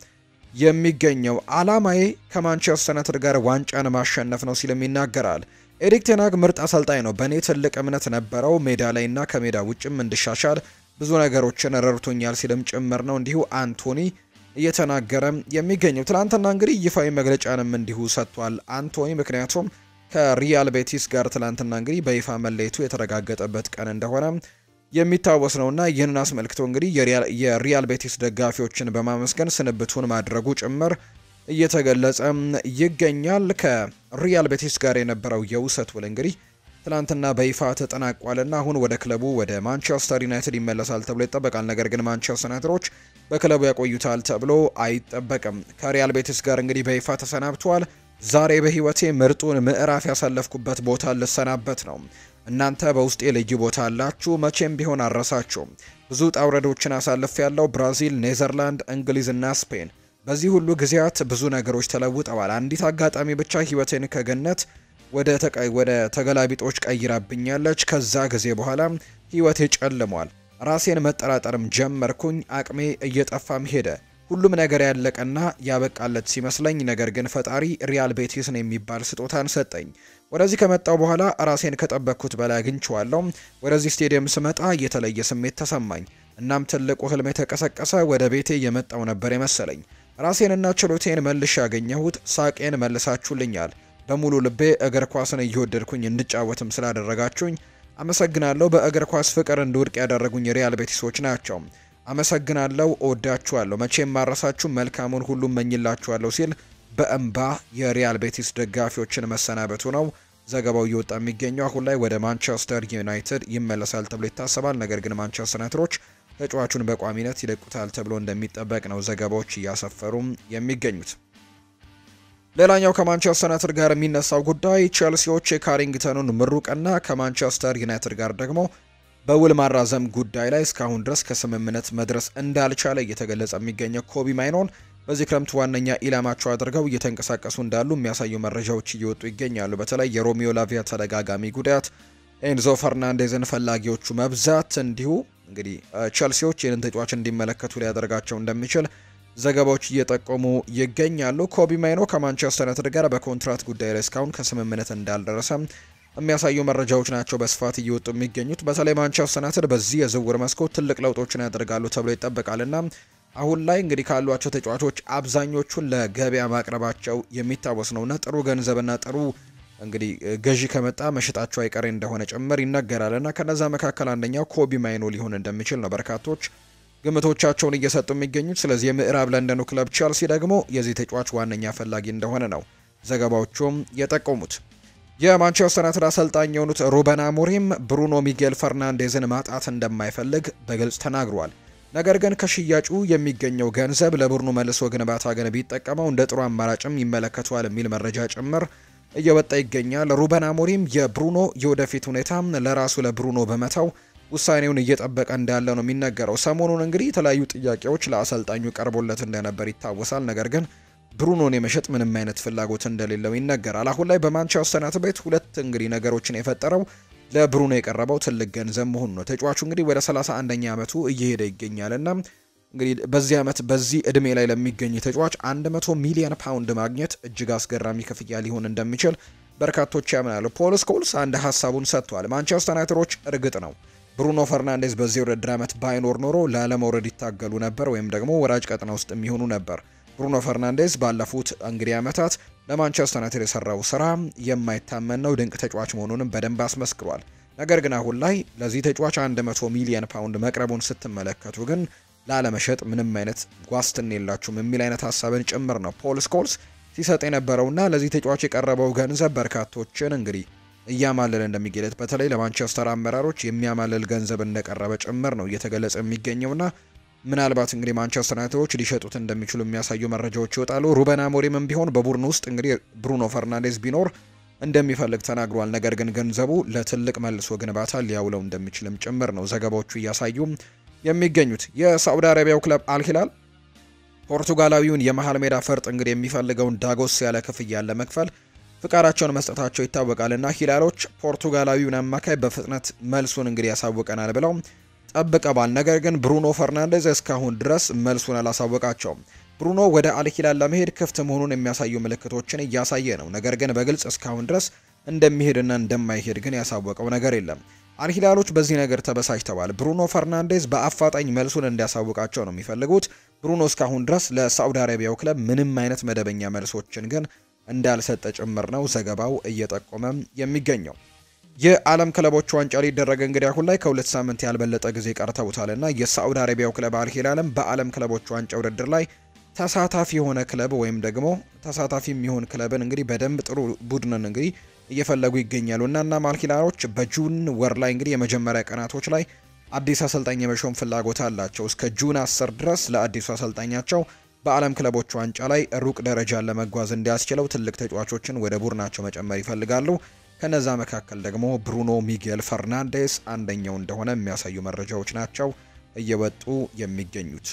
A: የሚገኘው። አላማዬ ከማንቸስተር ዩናይትድ ጋር ዋንጫን ማሸነፍ ነው ሲልም ይናገራል። ኤሪክ ቴን ሃግ ምርጥ አሰልጣኝ ነው፣ በእኔ ትልቅ እምነት ነበረው፣ ሜዳ ላይና ከሜዳ ውጭም እንድሻሻል ብዙ ነገሮችን ረድቶኛል ሲልም ጭምር ነው እንዲሁ አንቶኒ እየተናገረ የሚገኘው። ትላንትና እንግዲህ ይፋዊ መግለጫንም እንዲሁ ሰጥቷል አንቶኒ። ምክንያቱም ከሪያል ቤቲስ ጋር ትላንትና እንግዲህ በይፋ መለየቱ የተረጋገጠበት ቀን እንደሆነ የሚታወስ ነውና ይህንን አስመልክቶ እንግዲህ የሪያል ቤቲስ ደጋፊዎችን በማመስገን ስንብቱን ማድረጉ ጭምር እየተገለጸ ይገኛል። ከሪያል ቤቲስ ጋር የነበረው የውሰት ውል እንግዲህ ትላንትና በይፋ ተጠናቋልና አሁን ወደ ክለቡ ወደ ማንቸስተር ዩናይትድ ይመለሳል ተብሎ ይጠበቃል። ነገር ግን ማንቸስተር ዩናይትዶች በክለቡ ያቆዩታል ተብሎ አይጠበቅም። ከሪያል ቤቲስ ጋር እንግዲህ በይፋ ተሰናብቷል። ዛሬ በህይወቴ ምርጡን ምዕራፍ ያሳለፍኩበት ቦታ ልሰናበት ነው። እናንተ በውስጤ ልዩ ቦታ አላችሁ፣ መቼም ቢሆን አረሳችሁም። ብዙ ጣውረዶችን አሳልፍ ያለው ብራዚል፣ ኔዘርላንድ፣ እንግሊዝና ስፔን። በዚህ ሁሉ ጊዜያት ብዙ ነገሮች ተለውጠዋል። አንዲት አጋጣሚ ብቻ ህይወቴን ከገነት ወደ ተገላቢጦች ቀይራብኛለች። ከዛ ጊዜ በኋላ ህይወቴ ጨልሟል። ራሴን መጠራጠርም ጀመርኩኝ። አቅሜ እየጠፋም ሄደ። ሁሉም ነገር ያለቀና ያበቃለት ሲመስለኝ፣ ነገር ግን ፈጣሪ ሪያል ቤቲስን የሚባል ስጦታን ሰጠኝ። ወደዚህ ከመጣው በኋላ ራሴን ከጠበቅኩት በላይ አግኝቼዋለሁ። ወደዚህ ስቴዲየም ስመጣ የተለየ ስሜት ተሰማኝ። እናም ትልቁ ህልሜ ተቀሰቀሰ። ወደ ቤቴ የመጣው ነበር የመሰለኝ። ራሴንና ችሎቴን መልሼ ያገኘሁት። ሳቄን መልሳችሁልኛል። በሙሉ ልቤ እግር ኳስን እየወደድኩኝ እንድጫወትም ስላደረጋችሁኝ አመሰግናለሁ። በእግር ኳስ ፍቅር እንድወድቅ ያደረጉኝ ሪያል ቤቲሶች ናቸው። አመሰግናለሁ፣ እወዳችኋለሁ፣ መቼም ማረሳችሁ፣ መልካሙን ሁሉ እመኝላችኋለሁ ሲል በእንባ የሪያል ቤቲስ ደጋፊዎችን መሰናበቱ ነው ዘገባው እየወጣ የሚገኘው። አሁን ላይ ወደ ማንቸስተር ዩናይትድ ይመለሳል ተብሎ ይታሰባል። ነገር ግን ማንቸስተር ዩናይትዶች ተጫዋቹን በቋሚነት ይለቁታል ተብሎ እንደሚጠበቅ ነው ዘገባዎች እያሰፈሩም የሚገኙት። ሌላኛው ከማንቸስተር ዩናይትድ ጋር የሚነሳው ጉዳይ ቼልሲዎች የካሪንግተኑን ምሩቅና ከማንቸስተር ዩናይትድ ጋር ደግሞ በውል ማራዘም ጉዳይ ላይ እስካሁን ድረስ ከስምምነት መድረስ እንዳልቻለ እየተገለጸ የሚገኘው ኮቢ ማይኖን በዚህ ክረምት ዋነኛ ኢላማቸው አድርገው እየተንቀሳቀሱ እንዳሉ የሚያሳዩ መረጃዎች እየወጡ ይገኛሉ። በተለይ የሮሚዮ ላቪያ ተደጋጋሚ ጉዳት፣ ኤንዞ ፈርናንዴዝን ፈላጊዎቹ መብዛት እንዲሁ እንግዲህ ቼልሲዎች ይህንን ተጫዋች እንዲመለከቱ ሊያደርጋቸው እንደሚችል ዘገባዎች እየጠቆሙ ይገኛሉ። ኮቢ ማይኖ ከማንቸስተር ዩናይትድ ጋር በኮንትራት ጉዳይ ላይ እስካሁን ከስምምነት እንዳልደረሰ የሚያሳዩ መረጃዎች ናቸው በስፋት እየወጡ የሚገኙት። በተለይ ማንቸስተር ዩናይትድ በዚህ የዝውውር መስኮት ትልቅ ለውጦችን ያደርጋሉ ተብሎ ይጠበቃልና አሁን ላይ እንግዲህ ካሏቸው ተጫዋቾች አብዛኞቹን ለገበያ ማቅረባቸው የሚታወስ ነውና ጥሩ ገንዘብና ጥሩ እንግዲህ ገዢ ከመጣ መሸጣቸው አይቀሬ እንደሆነ ጭምር ይነገራልና ከነዛ መካከል አንደኛው ኮቢ ማይኖ ሊሆን እንደሚችል ነው በርካቶች ግምቶቻቸውን እየሰጡ የሚገኙት። ስለዚህ የምዕራብ ለንደኑ ክለብ ቼልሲ ደግሞ የዚህ ተጫዋች ዋነኛ ፈላጊ እንደሆነ ነው ዘገባዎቹም የጠቆሙት። የማንቸስተር ዩናይትድ አሰልጣኝ የሆኑት ሩበን አሞሪም ብሩኖ ሚጌል ፈርናንዴዝን ማጣት እንደማይፈልግ በግልጽ ተናግሯል። ነገር ግን ከሽያጩ የሚገኘው ገንዘብ ለቡድኑ መልሶ ግንባታ ግን ቢጠቀመው እንደ ጥሩ አማራጭም ይመለከቷል የሚል መረጃ ጭምር እየወጣ ይገኛል። ሩበን አሞሪም የብሩኖ የወደፊት ሁኔታ ለራሱ ለብሩኖ በመተው ውሳኔውን እየጠበቀ እንዳለ ነው የሚነገረው። ሰሞኑን እንግዲህ የተለያዩ ጥያቄዎች ለአሰልጣኙ ቀርቦለት እንደነበር ይታወሳል። ነገር ግን ብሩኖን የመሸጥ ምንም አይነት ፍላጎት እንደሌለው ይነገራል። አሁን ላይ በማንቸስተር ዩናይትድ ቤት ሁለት እንግዲህ ነገሮችን የፈጠረው ለብሩኖ የቀረበው ትልቅ ገንዘብ መሆኑ ነው። ተጫዋቹ እንግዲህ ወደ 31ኛ ዓመቱ እየሄደ ይገኛልና እንግዲህ በዚህ ዓመት በዚህ እድሜ ላይ ለሚገኝ ተጫዋች 100 ሚሊዮን ፓውንድ ማግኘት እጅግ አስገራሚ ክፍያ ሊሆን እንደሚችል በርካቶች ያምናሉ። ፖል ስኮልስ አንድ ሀሳቡን ሰጥቷል። ማንቸስተር ዩናይትዶች እርግጥ ነው ብሩኖ ፈርናንዴዝ በዚህ ውድድር ዓመት ባይኖር ኖሮ ላለመውረድ ይታገሉ ነበር ወይም ደግሞ ወራጅ ቀጠና ውስጥ የሚሆኑ ነበር። ብሩኖ ፈርናንዴዝ ባለፉት እንግዲህ ዓመታት ለማንቸስተር ዩናይትድ የሰራው ስራ የማይታመን ነው። ድንቅ ተጫዋች መሆኑንም በደንብ አስመስክሯል። ነገር ግን አሁን ላይ ለዚህ ተጫዋች 100 ሚሊዮን ፓውንድ መቅረቡን ስትመለከቱ ግን ላለመሸጥ ምንም አይነት ዋስትና የላችሁም የሚል አይነት ሀሳብን ጭምር ነው ፖል ስኮልስ ሲሰጥ የነበረውና ለዚህ ተጫዋች የቀረበው ገንዘብ በርካቶችን እንግዲህ እያማለለ እንደሚገለጥ በተለይ ለማንቸስተር አመራሮች የሚያማልል ገንዘብ እንደቀረበ ጭምር ነው እየተገለጸ የሚገኘውና ምናልባት እንግዲህ ማንቸስተር ዩናይትዶች ሊሸጡት እንደሚችሉ የሚያሳዩ መረጃዎች ይወጣሉ። ሩበን አሞሪምም ቢሆን በቡድን ውስጥ እንግዲህ ብሩኖ ፈርናንዴዝ ቢኖር እንደሚፈልግ ተናግሯል። ነገር ግን ገንዘቡ ለትልቅ መልሶ ግንባታ ሊያውለው እንደሚችልም ጭምር ነው ዘገባዎቹ እያሳዩ የሚገኙት። የሳዑዲ አረቢያው ክለብ አልሂላል ፖርቱጋላዊውን የመሃል ሜዳ ፈርጥ እንግዲህ የሚፈልገውን ዳጎስ ያለ ክፍያ ለመክፈል ፍቃዳቸውን መስጠታቸው ይታወቃልና ሂላሎች ፖርቱጋላዊውን አማካይ በፍጥነት መልሱን እንግዲህ ያሳውቀናል ብለው ጠብቀዋል። ነገር ግን ብሩኖ ፈርናንዴዝ እስካሁን ድረስ መልሱን አላሳወቃቸውም። ብሩኖ ወደ አልሂላል ለመሄድ ክፍት መሆኑን የሚያሳዩ ምልክቶችን እያሳየ ነው። ነገር ግን በግልጽ እስካሁን ድረስ እንደሚሄድና እንደማይሄድ ግን ያሳወቀው ነገር የለም። አልሂላሎች በዚህ ነገር ተበሳጭተዋል። ብሩኖ ፈርናንዴዝ በአፋጣኝ መልሱን እንዲያሳውቃቸው ነው የሚፈልጉት። ብሩኖ እስካሁን ድረስ ለሳዑዲ አረቢያው ክለብ ምንም አይነት መደበኛ መልሶችን ግን እንዳልሰጠ ጭምር ነው ዘገባው እየጠቆመ የሚገኘው። የዓለም ክለቦች ዋንጫ ሊደረግ እንግዲህ አሁን ላይ ከሁለት ሳምንት ያልበለጠ ጊዜ ቀርተውታልና የሳዑዲ አረቢያው ክለብ አልሂላልም በዓለም ክለቦች ዋንጫ ውድድር ላይ ተሳታፊ የሆነ ክለብ ወይም ደግሞ ተሳታፊ የሚሆን ክለብን እንግዲህ በደንብ ጥሩ ቡድንን እንግዲህ እየፈለጉ ይገኛሉ እና አልሂላሎች በጁን ወር ላይ እንግዲህ የመጀመሪያ ቀናቶች ላይ አዲስ አሰልጣኝ የመሾም ፍላጎት አላቸው። እስከ ጁን 10 ድረስ ለአዲሱ አሰልጣኛቸው በዓለም ክለቦች ዋንጫ ላይ ሩቅ ደረጃን ለመጓዝ እንዲያስችለው ትልቅ ተጫዋቾችን ወደ ቡድናቸው መጨመር ይፈልጋሉ። ከነዛ መካከል ደግሞ ብሩኖ ሚጌል ፈርናንዴስ አንደኛው እንደሆነ የሚያሳዩ መረጃዎች ናቸው እየወጡ የሚገኙት።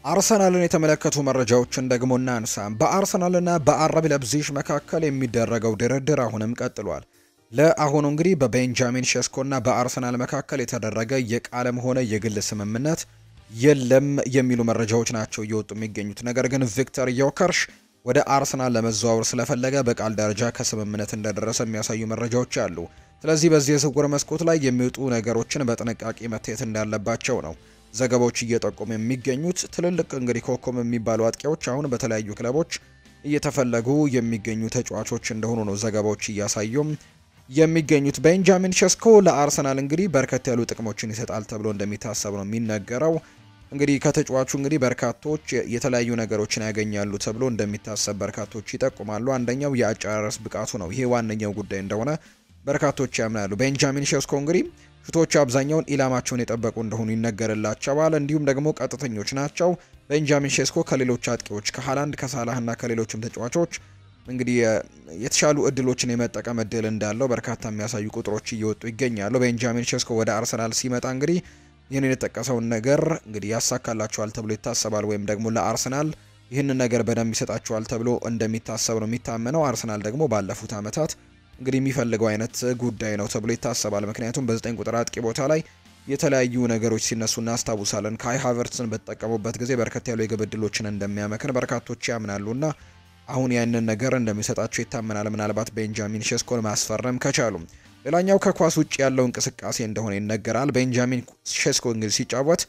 A: አርሰናልን የተመለከቱ መረጃዎችን ደግሞ እናንሳ። በአርሰናልና በአረብ ለብዚሽ መካከል የሚደረገው ድርድር አሁንም ቀጥሏል። ለአሁኑ እንግዲህ በቤንጃሚን ሼስኮና በአርሰናል መካከል የተደረገ የቃልም ሆነ የግል ስምምነት የለም የሚሉ መረጃዎች ናቸው እየወጡ የሚገኙት። ነገር ግን ቪክተር ዮከርሽ ወደ አርሰናል ለመዘዋወር ስለፈለገ በቃል ደረጃ ከስምምነት እንደደረሰ የሚያሳዩ መረጃዎች አሉ። ስለዚህ በዚህ የዝውውር መስኮት ላይ የሚወጡ ነገሮችን በጥንቃቄ መታየት እንዳለባቸው ነው ዘገባዎች እየጠቆሙ የሚገኙት። ትልልቅ እንግዲህ ኮከብ የሚባሉ አጥቂዎች አሁን በተለያዩ ክለቦች እየተፈለጉ የሚገኙ ተጫዋቾች እንደሆኑ ነው ዘገባዎች እያሳዩም የሚገኙት። ቤንጃሚን ሼስኮ ለአርሰናል እንግዲህ በርከት ያሉ ጥቅሞችን ይሰጣል ተብሎ እንደሚታሰብ ነው የሚነገረው። እንግዲህ ከተጫዋቹ እንግዲህ በርካቶች የተለያዩ ነገሮችን ያገኛሉ ተብሎ እንደሚታሰብ በርካቶች ይጠቁማሉ። አንደኛው የአጨራረስ ብቃቱ ነው። ይሄ ዋነኛው ጉዳይ እንደሆነ በርካቶች ያምናሉ። ቤንጃሚን ሼስኮ እንግዲህ ሹቶች አብዛኛውን ኢላማቸውን የጠበቁ እንደሆኑ ይነገርላቸዋል። እንዲሁም ደግሞ ቀጥተኞች ናቸው። ቤንጃሚን ሼስኮ ከሌሎች አጥቂዎች ከሃላንድ ከሳላህና ከሌሎችም ተጫዋቾች እንግዲህ የተሻሉ እድሎችን የመጠቀም እድል እንዳለው በርካታ የሚያሳዩ ቁጥሮች እየወጡ ይገኛሉ። ቤንጃሚን ሼስኮ ወደ አርሰናል ሲመጣ እንግዲህ ይህንን የተጠቀሰውን ነገር እንግዲህ ያሳካላቸዋል ተብሎ ይታሰባል። ወይም ደግሞ ለአርሰናል ይህንን ነገር በደንብ ይሰጣቸዋል ተብሎ እንደሚታሰብ ነው የሚታመነው። አርሰናል ደግሞ ባለፉት ዓመታት እንግዲህ የሚፈልገው አይነት ጉዳይ ነው ተብሎ ይታሰባል። ምክንያቱም በ9 ቁጥር አጥቂ ቦታ ላይ የተለያዩ ነገሮች ሲነሱ እናስታውሳለን። ካይ ሃቨርትስን በተጠቀሙበት ጊዜ በርከት ያሉ የግብ ዕድሎችን እንደሚያመክን በርካቶች ያምናሉና አሁን ያንን ነገር እንደሚሰጣቸው ይታመናል። ምናልባት ቤንጃሚን ሼስኮን ማስፈረም ከቻሉ ሌላኛው ከኳስ ውጭ ያለው እንቅስቃሴ እንደሆነ ይነገራል። ቤንጃሚን ሼስኮ እንግዲህ ሲጫወት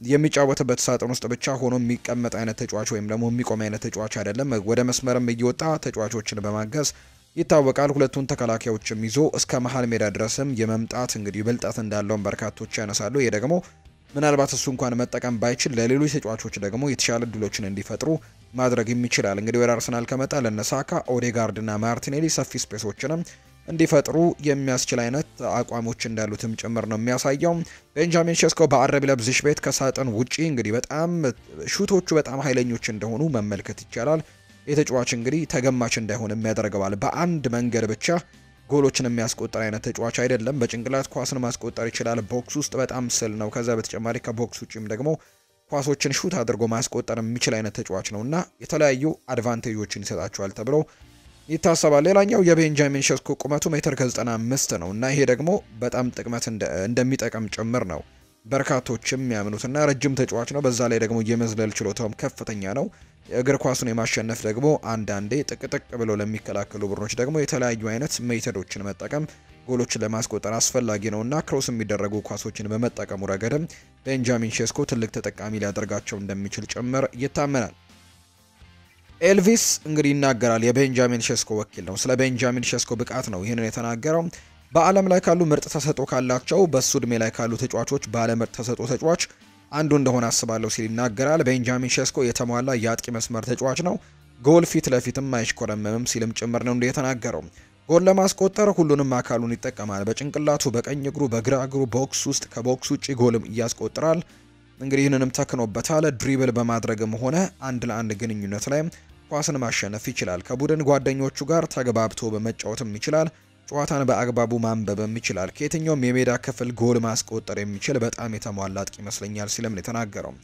A: የሚጫወትበት ሳጥን ውስጥ ብቻ ሆኖ የሚቀመጥ አይነት ተጫዋች ወይም ደግሞ የሚቆም አይነት ተጫዋች አይደለም። ወደ መስመርም እየወጣ ተጫዋቾችን በማገዝ ይታወቃል። ሁለቱን ተከላካዮችም ይዞ እስከ መሃል ሜዳ ድረስም የመምጣት እንግዲህ ብልጠት እንዳለውን በርካቶች ያነሳሉ። ይሄ ደግሞ ምናልባት እሱ እንኳን መጠቀም ባይችል ለሌሎች ተጫዋቾች ደግሞ የተሻለ እድሎችን እንዲፈጥሩ ማድረግ ይችላል። እንግዲህ ወደ አርሰናል ከመጣ ለነሳካ፣ ኦዴጋርድ እና ማርቲኔሊ ሰፊ ስፔሶችንም እንዲፈጥሩ የሚያስችል አይነት አቋሞች እንዳሉትም ጭምር ነው የሚያሳየው። ቤንጃሚን ሼስኮ በአረብ ለብዚሽ ቤት ከሳጥን ውጪ እንግዲህ በጣም ሹቶቹ በጣም ኃይለኞች እንደሆኑ መመልከት ይቻላል። የተጫዋች እንግዲህ ተገማች እንዳይሆን የሚያደርገዋል። በአንድ መንገድ ብቻ ጎሎችን የሚያስቆጥር አይነት ተጫዋች አይደለም። በጭንቅላት ኳስን ማስቆጠር ይችላል። ቦክስ ውስጥ በጣም ስል ነው። ከዛ በተጨማሪ ከቦክስ ውጪም ደግሞ ኳሶችን ሹት አድርጎ ማስቆጠር የሚችል አይነት ተጫዋች ነውና የተለያዩ አድቫንቴጆችን ይሰጣቸዋል ተብሎ ይታሰባል። ሌላኛው የቤንጃሚን ሼስኮ ቁመቱ 1.95 ነው እና ይሄ ደግሞ በጣም ጥቅመት እንደሚጠቅም ጭምር ነው በርካቶችም ያምኑትና ረጅም ተጫዋች ነው። በዛ ላይ ደግሞ የመዝለል ችሎታውም ከፍተኛ ነው። እግር ኳሱን የማሸነፍ ደግሞ አንዳንዴ ጥቅጥቅ ብሎ ለሚከላከሉ ቡድኖች ደግሞ የተለያዩ አይነት ሜተዶችን መጠቀም ጎሎችን ለማስቆጠር አስፈላጊ ነውና ክሮስ የሚደረጉ ኳሶችን በመጠቀሙ ረገድም ቤንጃሚን ሼስኮ ትልቅ ተጠቃሚ ሊያደርጋቸው እንደሚችል ጭምር ይታመናል። ኤልቪስ እንግዲህ ይናገራል። የቤንጃሚን ሼስኮ ወኪል ነው። ስለ ቤንጃሚን ሼስኮ ብቃት ነው ይህንን የተናገረው። በዓለም ላይ ካሉ ምርጥ ተሰጥኦ ካላቸው በሱ እድሜ ላይ ካሉ ተጫዋቾች ባለ ምርጥ ተሰጥኦ ተጫዋች አንዱ እንደሆነ አስባለሁ ሲል ይናገራል። ቤንጃሚን ሼስኮ የተሟላ የአጥቂ መስመር ተጫዋች ነው። ጎል ፊት ለፊትም አይሽኮረመምም ሲልም ጭምር ነው እንደ የተናገረው። ጎል ለማስቆጠር ሁሉንም አካሉን ይጠቀማል። በጭንቅላቱ፣ በቀኝ እግሩ፣ በግራ እግሩ ቦክስ ውስጥ ከቦክስ ውጪ ጎልም ያስቆጥራል። እንግዲህ ይህንንም ተክኖበታል። ድሪብል በማድረግም ሆነ አንድ ለአንድ ግንኙነት ላይ ኳስን ማሸነፍ ይችላል። ከቡድን ጓደኞቹ ጋር ተግባብቶ በመጫወትም ይችላል። ጨዋታን በአግባቡ ማንበብም ይችላል። ከየትኛውም የሜዳ ክፍል ጎል ማስቆጠር የሚችል በጣም የተሟላ አጥቂ ይመስለኛል ሲልም ነው የተናገረው።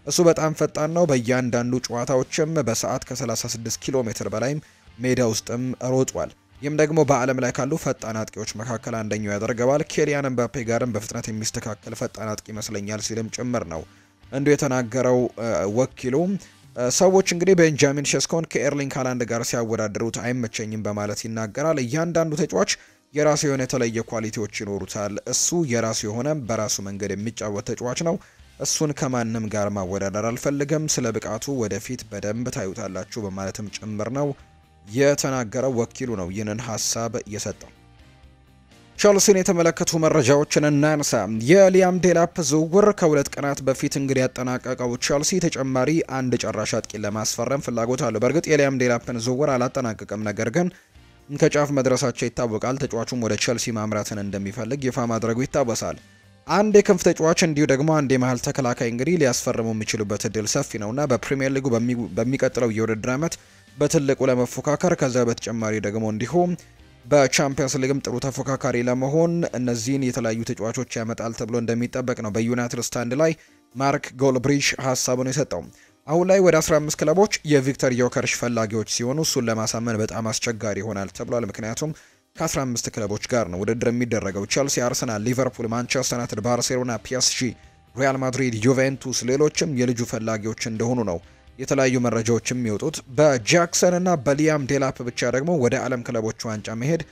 A: እሱ በጣም ፈጣን ነው። በእያንዳንዱ ጨዋታዎችም በሰዓት ከ36 ኪሎ ሜትር በላይ ሜዳ ውስጥም ሮጧል። ይህም ደግሞ በዓለም ላይ ካሉ ፈጣን አጥቂዎች መካከል አንደኛው ያደርገዋል። ኬሊያን ኤምባፔ ጋርም በፍጥነት የሚስተካከል ፈጣን አጥቂ ይመስለኛል ሲልም ጭምር ነው እንዲሁ የተናገረው ወኪሉ። ሰዎች እንግዲህ ቤንጃሚን ሼስኮን ከኤርሊንግ ሃላንድ ጋር ሲያወዳድሩት አይመቸኝም በማለት ይናገራል። እያንዳንዱ ተጫዋች የራሱ የሆነ የተለየ ኳሊቲዎች ይኖሩታል። እሱ የራሱ የሆነ በራሱ መንገድ የሚጫወት ተጫዋች ነው። እሱን ከማንም ጋር ማወዳደር አልፈልግም። ስለ ብቃቱ ወደፊት በደንብ ታዩታላችሁ በማለትም ጭምር ነው የተናገረው ወኪሉ ነው ይህንን ሀሳብ የሰጠው። ቸልሲን የተመለከቱ መረጃዎችን እናንሳ። የሊያም ዴላፕ ዝውውር ከሁለት ቀናት በፊት እንግዲህ ያጠናቀቀው ቸልሲ ተጨማሪ አንድ ጨራሽ አጥቂን ለማስፈረም ፍላጎት አለው። በእርግጥ የሊያም ዴላፕን ዝውውር አላጠናቀቀም፣ ነገር ግን ከጫፍ መድረሳቸው ይታወቃል። ተጫዋቹም ወደ ቸልሲ ማምራትን እንደሚፈልግ ይፋ ማድረጉ ይታወሳል። አንድ የክንፍ ተጫዋች እንዲሁ ደግሞ አንድ የመሀል ተከላካይ እንግዲህ ሊያስፈርሙ የሚችሉበት እድል ሰፊ ነውና በፕሪሚየር ሊጉ በሚቀጥለው የውድድር ዓመት በትልቁ ለመፎካከር ከዛ በተጨማሪ ደግሞ እንዲሁም በቻምፒየንስ ሊግም ጥሩ ተፎካካሪ ለመሆን እነዚህን የተለያዩ ተጫዋቾች ያመጣል ተብሎ እንደሚጠበቅ ነው በዩናይትድ ስታንድ ላይ ማርክ ጎልብሪሽ ሀሳቡን የሰጠው። አሁን ላይ ወደ 15 ክለቦች የቪክተር ዮከርሽ ፈላጊዎች ሲሆኑ እሱን ለማሳመን በጣም አስቸጋሪ ይሆናል ተብሏል። ምክንያቱም ከ15 ክለቦች ጋር ነው ውድድር የሚደረገው። ቸልሲ፣ አርሰናል፣ ሊቨርፑል፣ ማንቸስተር ዩናይትድ፣ ባርሴሎና፣ ፒኤስጂ፣ ሪያል ማድሪድ፣ ዩቬንቱስ ሌሎችም የልጁ ፈላጊዎች እንደሆኑ ነው የተለያዩ መረጃዎች የሚወጡት። በጃክሰን እና በሊያም ዴላፕ ብቻ ደግሞ ወደ ዓለም ክለቦች ዋንጫ መሄድ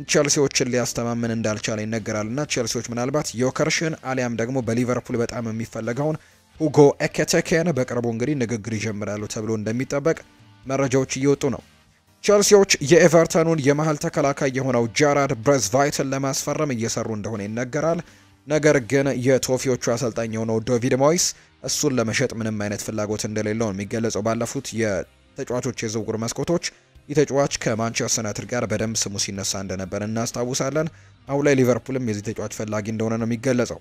A: ቸልሲዎችን ሊያስተማምን እንዳልቻለ ይነገራልና ቸልሲዎች ምናልባት ዮከርሽን አሊያም ደግሞ በሊቨርፑል በጣም የሚፈለገውን ሁጎ ኤኬቴኬን በቅርቡ እንግዲህ ንግግር ይጀምራሉ ተብሎ እንደሚጠበቅ መረጃዎች እየወጡ ነው። ቸልሲዎች የኤቨርተኑን የመሃል ተከላካይ የሆነው ጃራድ ብሬዝቫይትን ለማስፈረም እየሰሩ እንደሆነ ይነገራል። ነገር ግን የቶፊዎቹ አሰልጣኝ የሆነው ዴቪድ ሞይስ እሱን ለመሸጥ ምንም አይነት ፍላጎት እንደሌለው ነው የሚገለጸው። ባለፉት የተጫዋቾች የዝውውር መስኮቶች የተጫዋች ከማንቸስተር ዩናይትድ ጋር በደንብ ስሙ ሲነሳ እንደነበር እናስታውሳለን። አሁን ላይ ሊቨርፑልም የዚህ ተጫዋች ፈላጊ እንደሆነ ነው የሚገለጸው።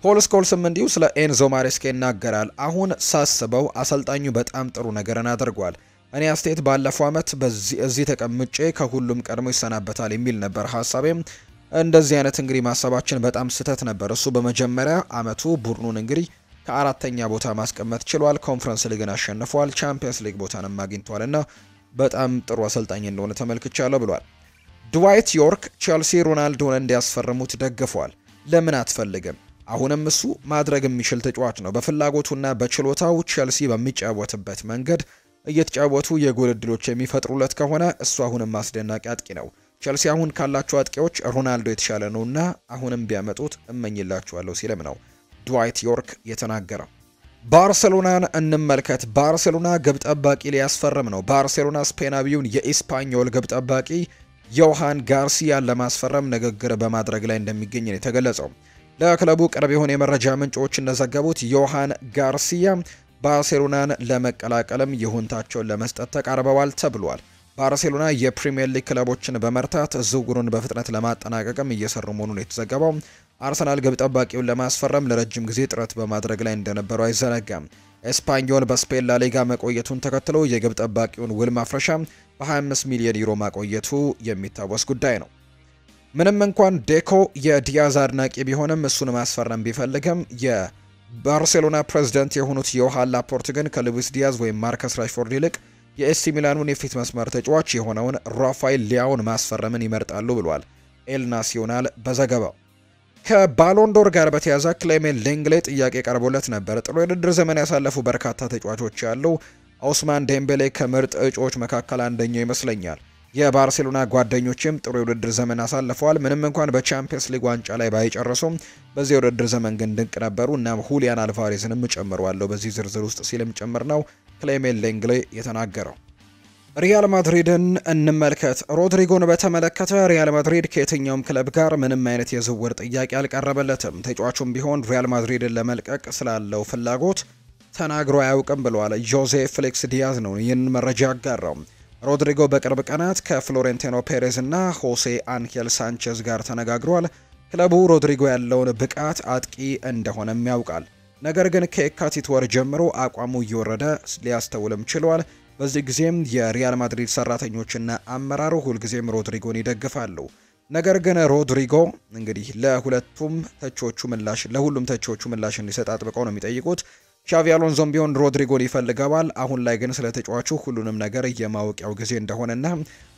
A: ፖል ስኮልስም እንዲሁ ስለ ኤንዞ ማሬስካ ይናገራል። አሁን ሳስበው አሰልጣኙ በጣም ጥሩ ነገርን አድርጓል። እኔ አስተያየት ባለፈው ዓመት እዚህ ተቀምጬ ከሁሉም ቀድሞ ይሰናበታል የሚል ነበር ሀሳቤም። እንደዚህ አይነት እንግዲህ ማሰባችን በጣም ስህተት ነበር። እሱ በመጀመሪያ አመቱ ቡድኑን እንግዲህ ከአራተኛ ቦታ ማስቀመጥ ችሏል። ኮንፈረንስ ሊግን አሸንፏል። ቻምፒየንስ ሊግ ቦታንም አግኝቷልና በጣም ጥሩ አሰልጣኝ እንደሆነ ተመልክቻለሁ ብሏል። ድዋይት ዮርክ ቸልሲ ሮናልዶን እንዲያስፈርሙት ደግፏል። ለምን አትፈልግም? አሁንም እሱ ማድረግ የሚችል ተጫዋች ነው። በፍላጎቱና በችሎታው ቸልሲ በሚጫወትበት መንገድ እየተጫወቱ የጎል ዕድሎች የሚፈጥሩለት ከሆነ እሱ አሁንም አስደናቂ አጥቂ ነው። ቸልሲ አሁን ካላቸው አጥቂዎች ሮናልዶ የተሻለ ነውና አሁንም ቢያመጡት እመኝላችኋለሁ ሲልም ነው ድዋይት ዮርክ የተናገረው። ባርሴሎናን እንመልከት። ባርሴሎና ግብ ጠባቂ ሊያስፈርም ነው። ባርሴሎና ስፔናዊውን የኢስፓኞል ግብ ጠባቂ ዮሃን ጋርሲያን ለማስፈረም ንግግር በማድረግ ላይ እንደሚገኝ ነው የተገለጸው። ለክለቡ ቅርብ የሆነ የመረጃ ምንጮች እንደዘገቡት ዮሃን ጋርሲያ ባርሴሎናን ለመቀላቀልም ይሁንታቸውን ለመስጠት ተቃርበዋል ተብሏል። ባርሴሎና የፕሪሚየር ሊግ ክለቦችን በመርታት ዝውውሩን በፍጥነት ለማጠናቀቅም እየሰሩ መሆኑን የተዘገበው። አርሰናል ግብ ጠባቂውን ለማስፈረም ለረጅም ጊዜ ጥረት በማድረግ ላይ እንደነበረው አይዘነጋም። ኤስፓኞል በስፔን ላሊጋ መቆየቱን ተከትሎ የግብ ጠባቂውን ውል ማፍረሻ በ25 ሚሊዮን ዩሮ ማቆየቱ የሚታወስ ጉዳይ ነው። ምንም እንኳን ዴኮ የዲያዝ አድናቂ ቢሆንም እሱን ማስፈረም ቢፈልግም የባርሴሎና ፕሬዝዳንት የሆኑት ዮሃን ላፖርት ግን ከሉዊስ ዲያዝ ወይም ማርከስ ራሽፎርድ ይልቅ የኤሲ ሚላኑን የፊት መስመር ተጫዋች የሆነውን ራፋኤል ሊያውን ማስፈረምን ይመርጣሉ ብሏል ኤል ናሲዮናል በዘገባው። ከባሎንዶር ጋር በተያያዘ ክሌሜን ሌንግሌ ጥያቄ ቀርቦለት ነበር። ጥሩ የውድድር ዘመን ያሳለፉ በርካታ ተጫዋቾች ያሉ ኦስማን ዴምቤሌ ከምርጥ እጩዎች መካከል አንደኛው ይመስለኛል። የባርሴሎና ጓደኞችም ጥሩ የውድድር ዘመን አሳልፈዋል። ምንም እንኳን በቻምፒየንስ ሊግ ዋንጫ ላይ ባይጨርሱም በዚህ የውድድር ዘመን ግን ድንቅ ነበሩ እና ሁሊያን አልቫሬዝንም ጨምረዋለሁ በዚህ ዝርዝር ውስጥ ሲልም ጭምር ነው ክሌሜን ሌንግሌ የተናገረው። ሪያል ማድሪድን እንመልከት። ሮድሪጎን በተመለከተ ሪያል ማድሪድ ከየትኛውም ክለብ ጋር ምንም አይነት የዝውውር ጥያቄ አልቀረበለትም። ተጫዋቹም ቢሆን ሪያል ማድሪድን ለመልቀቅ ስላለው ፍላጎት ተናግሮ አያውቅም ብለዋል። ጆዜ ፌሊክስ ዲያዝ ነው ይህን መረጃ ያጋራው። ሮድሪጎ በቅርብ ቀናት ከፍሎሬንቲኖ ፔሬዝ እና ሆሴ አንሄል ሳንቼዝ ጋር ተነጋግሯል። ክለቡ ሮድሪጎ ያለውን ብቃት አጥቂ እንደሆነም ያውቃል። ነገር ግን ከየካቲት ወር ጀምሮ አቋሙ እየወረደ ሊያስተውልም ችሏል። በዚህ ጊዜም የሪያል ማድሪድ ሰራተኞችና አመራሩ ሁልጊዜም ሮድሪጎን ይደግፋሉ። ነገር ግን ሮድሪጎ እንግዲህ ለሁሉም ተቾቹ ምላሽ እንዲሰጥ አጥብቀው ነው የሚጠይቁት። ሻቪ አሎንሶም ቢሆን ሮድሪጎን ይፈልገዋል። አሁን ላይ ግን ስለ ተጫዋቹ ሁሉንም ነገር የማወቂያው ጊዜ እንደሆነና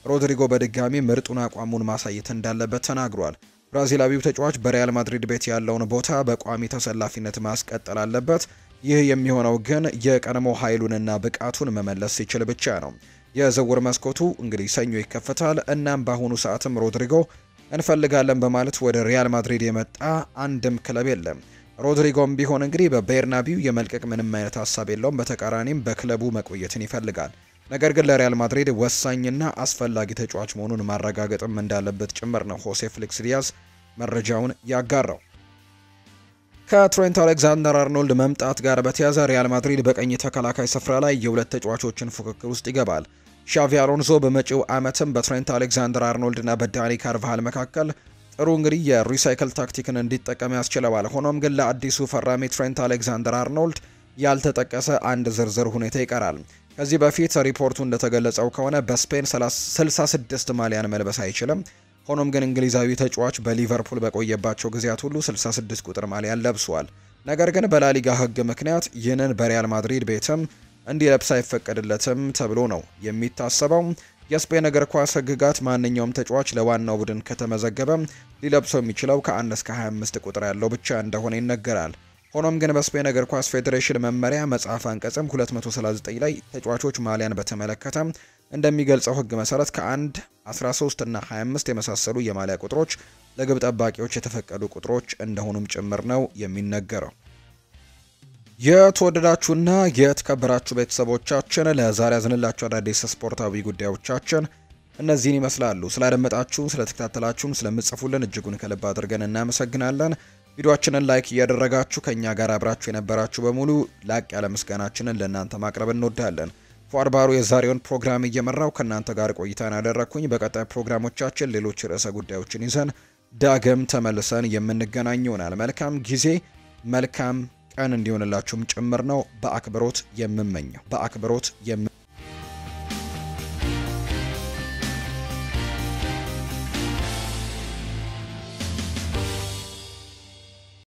A: ሮድሪጎ በድጋሚ ምርጡን አቋሙን ማሳየት እንዳለበት ተናግሯል። ብራዚላዊው ተጫዋች በሪያል ማድሪድ ቤት ያለውን ቦታ በቋሚ ተሰላፊነት ማስቀጠል አለበት። ይህ የሚሆነው ግን የቀድሞ ኃይሉንና ብቃቱን መመለስ ሲችል ብቻ ነው። የዝውውር መስኮቱ እንግዲህ ሰኞ ይከፈታል። እናም በአሁኑ ሰዓትም ሮድሪጎ እንፈልጋለን በማለት ወደ ሪያል ማድሪድ የመጣ አንድም ክለብ የለም። ሮድሪጎም ቢሆን እንግዲህ በቤርናቢው የመልቀቅ ምንም አይነት ሀሳብ የለውም። በተቃራኒም በክለቡ መቆየትን ይፈልጋል። ነገር ግን ለሪያል ማድሪድ ወሳኝና አስፈላጊ ተጫዋች መሆኑን ማረጋገጥም እንዳለበት ጭምር ነው ሆሴ ፍሊክስ ዲያዝ መረጃውን ያጋራው። ከትሬንት አሌክዛንደር አርኖልድ መምጣት ጋር በተያያዘ ሪያል ማድሪድ በቀኝ ተከላካይ ስፍራ ላይ የሁለት ተጫዋቾችን ፉክክር ውስጥ ይገባል። ሻቪ አሎንሶ በመጪው ዓመትም በትሬንት አሌክዛንደር አርኖልድና በዳኒ ካርቫሃል መካከል ጥሩ እንግዲህ የሪሳይክል ታክቲክን እንዲጠቀም ያስችለዋል። ሆኖም ግን ለአዲሱ ፈራሚ ትሬንት አሌክዛንደር አርኖልድ ያልተጠቀሰ አንድ ዝርዝር ሁኔታ ይቀራል። ከዚህ በፊት ሪፖርቱ እንደተገለጸው ከሆነ በስፔን 66 ማሊያን መልበስ አይችልም። ሆኖም ግን እንግሊዛዊ ተጫዋች በሊቨርፑል በቆየባቸው ጊዜያት ሁሉ 66 ቁጥር ማሊያን ለብሷል። ነገር ግን በላሊጋ ሕግ ምክንያት ይህንን በሪያል ማድሪድ ቤትም እንዲለብስ አይፈቀድለትም ተብሎ ነው የሚታሰበው። የስፔን እግር ኳስ ሕግጋት ማንኛውም ተጫዋች ለዋናው ቡድን ከተመዘገበ ሊለብሰው የሚችለው ከ1 እስከ 25 ቁጥር ያለው ብቻ እንደሆነ ይነገራል። ሆኖም ግን በስፔን እግር ኳስ ፌዴሬሽን መመሪያ መጽሐፍ አንቀጽም 239 ላይ ተጫዋቾች ማሊያን በተመለከተ እንደሚገልጸው ሕግ መሰረት ከ1 13 እና 25 የመሳሰሉ የማሊያ ቁጥሮች ለግብ ጠባቂዎች የተፈቀዱ ቁጥሮች እንደሆኑም ጭምር ነው የሚነገረው። የተወደዳችሁና የተከበራችሁ ቤተሰቦቻችን ለዛሬ ያዝንላችሁ አዳዲስ ስፖርታዊ ጉዳዮቻችን እነዚህን ይመስላሉ። ስላደመጣችሁን፣ ስለተከታተላችሁን፣ ስለምጽፉልን እጅጉን ከልብ አድርገን እናመሰግናለን። ቪዲዮአችንን ላይክ እያደረጋችሁ ከኛ ጋር አብራችሁ የነበራችሁ በሙሉ ላቅ ያለ ምስጋናችንን ለእናንተ ማቅረብ እንወዳለን። ፏርባሩ የዛሬውን ፕሮግራም እየመራው ከእናንተ ጋር ቆይታን ያደረኩኝ። በቀጣይ ፕሮግራሞቻችን ሌሎች ርዕሰ ጉዳዮችን ይዘን ዳግም ተመልሰን የምንገናኝ ይሆናል። መልካም ጊዜ፣ መልካም ቀን እንዲሆንላችሁም ጭምር ነው በአክብሮት የምመኘው።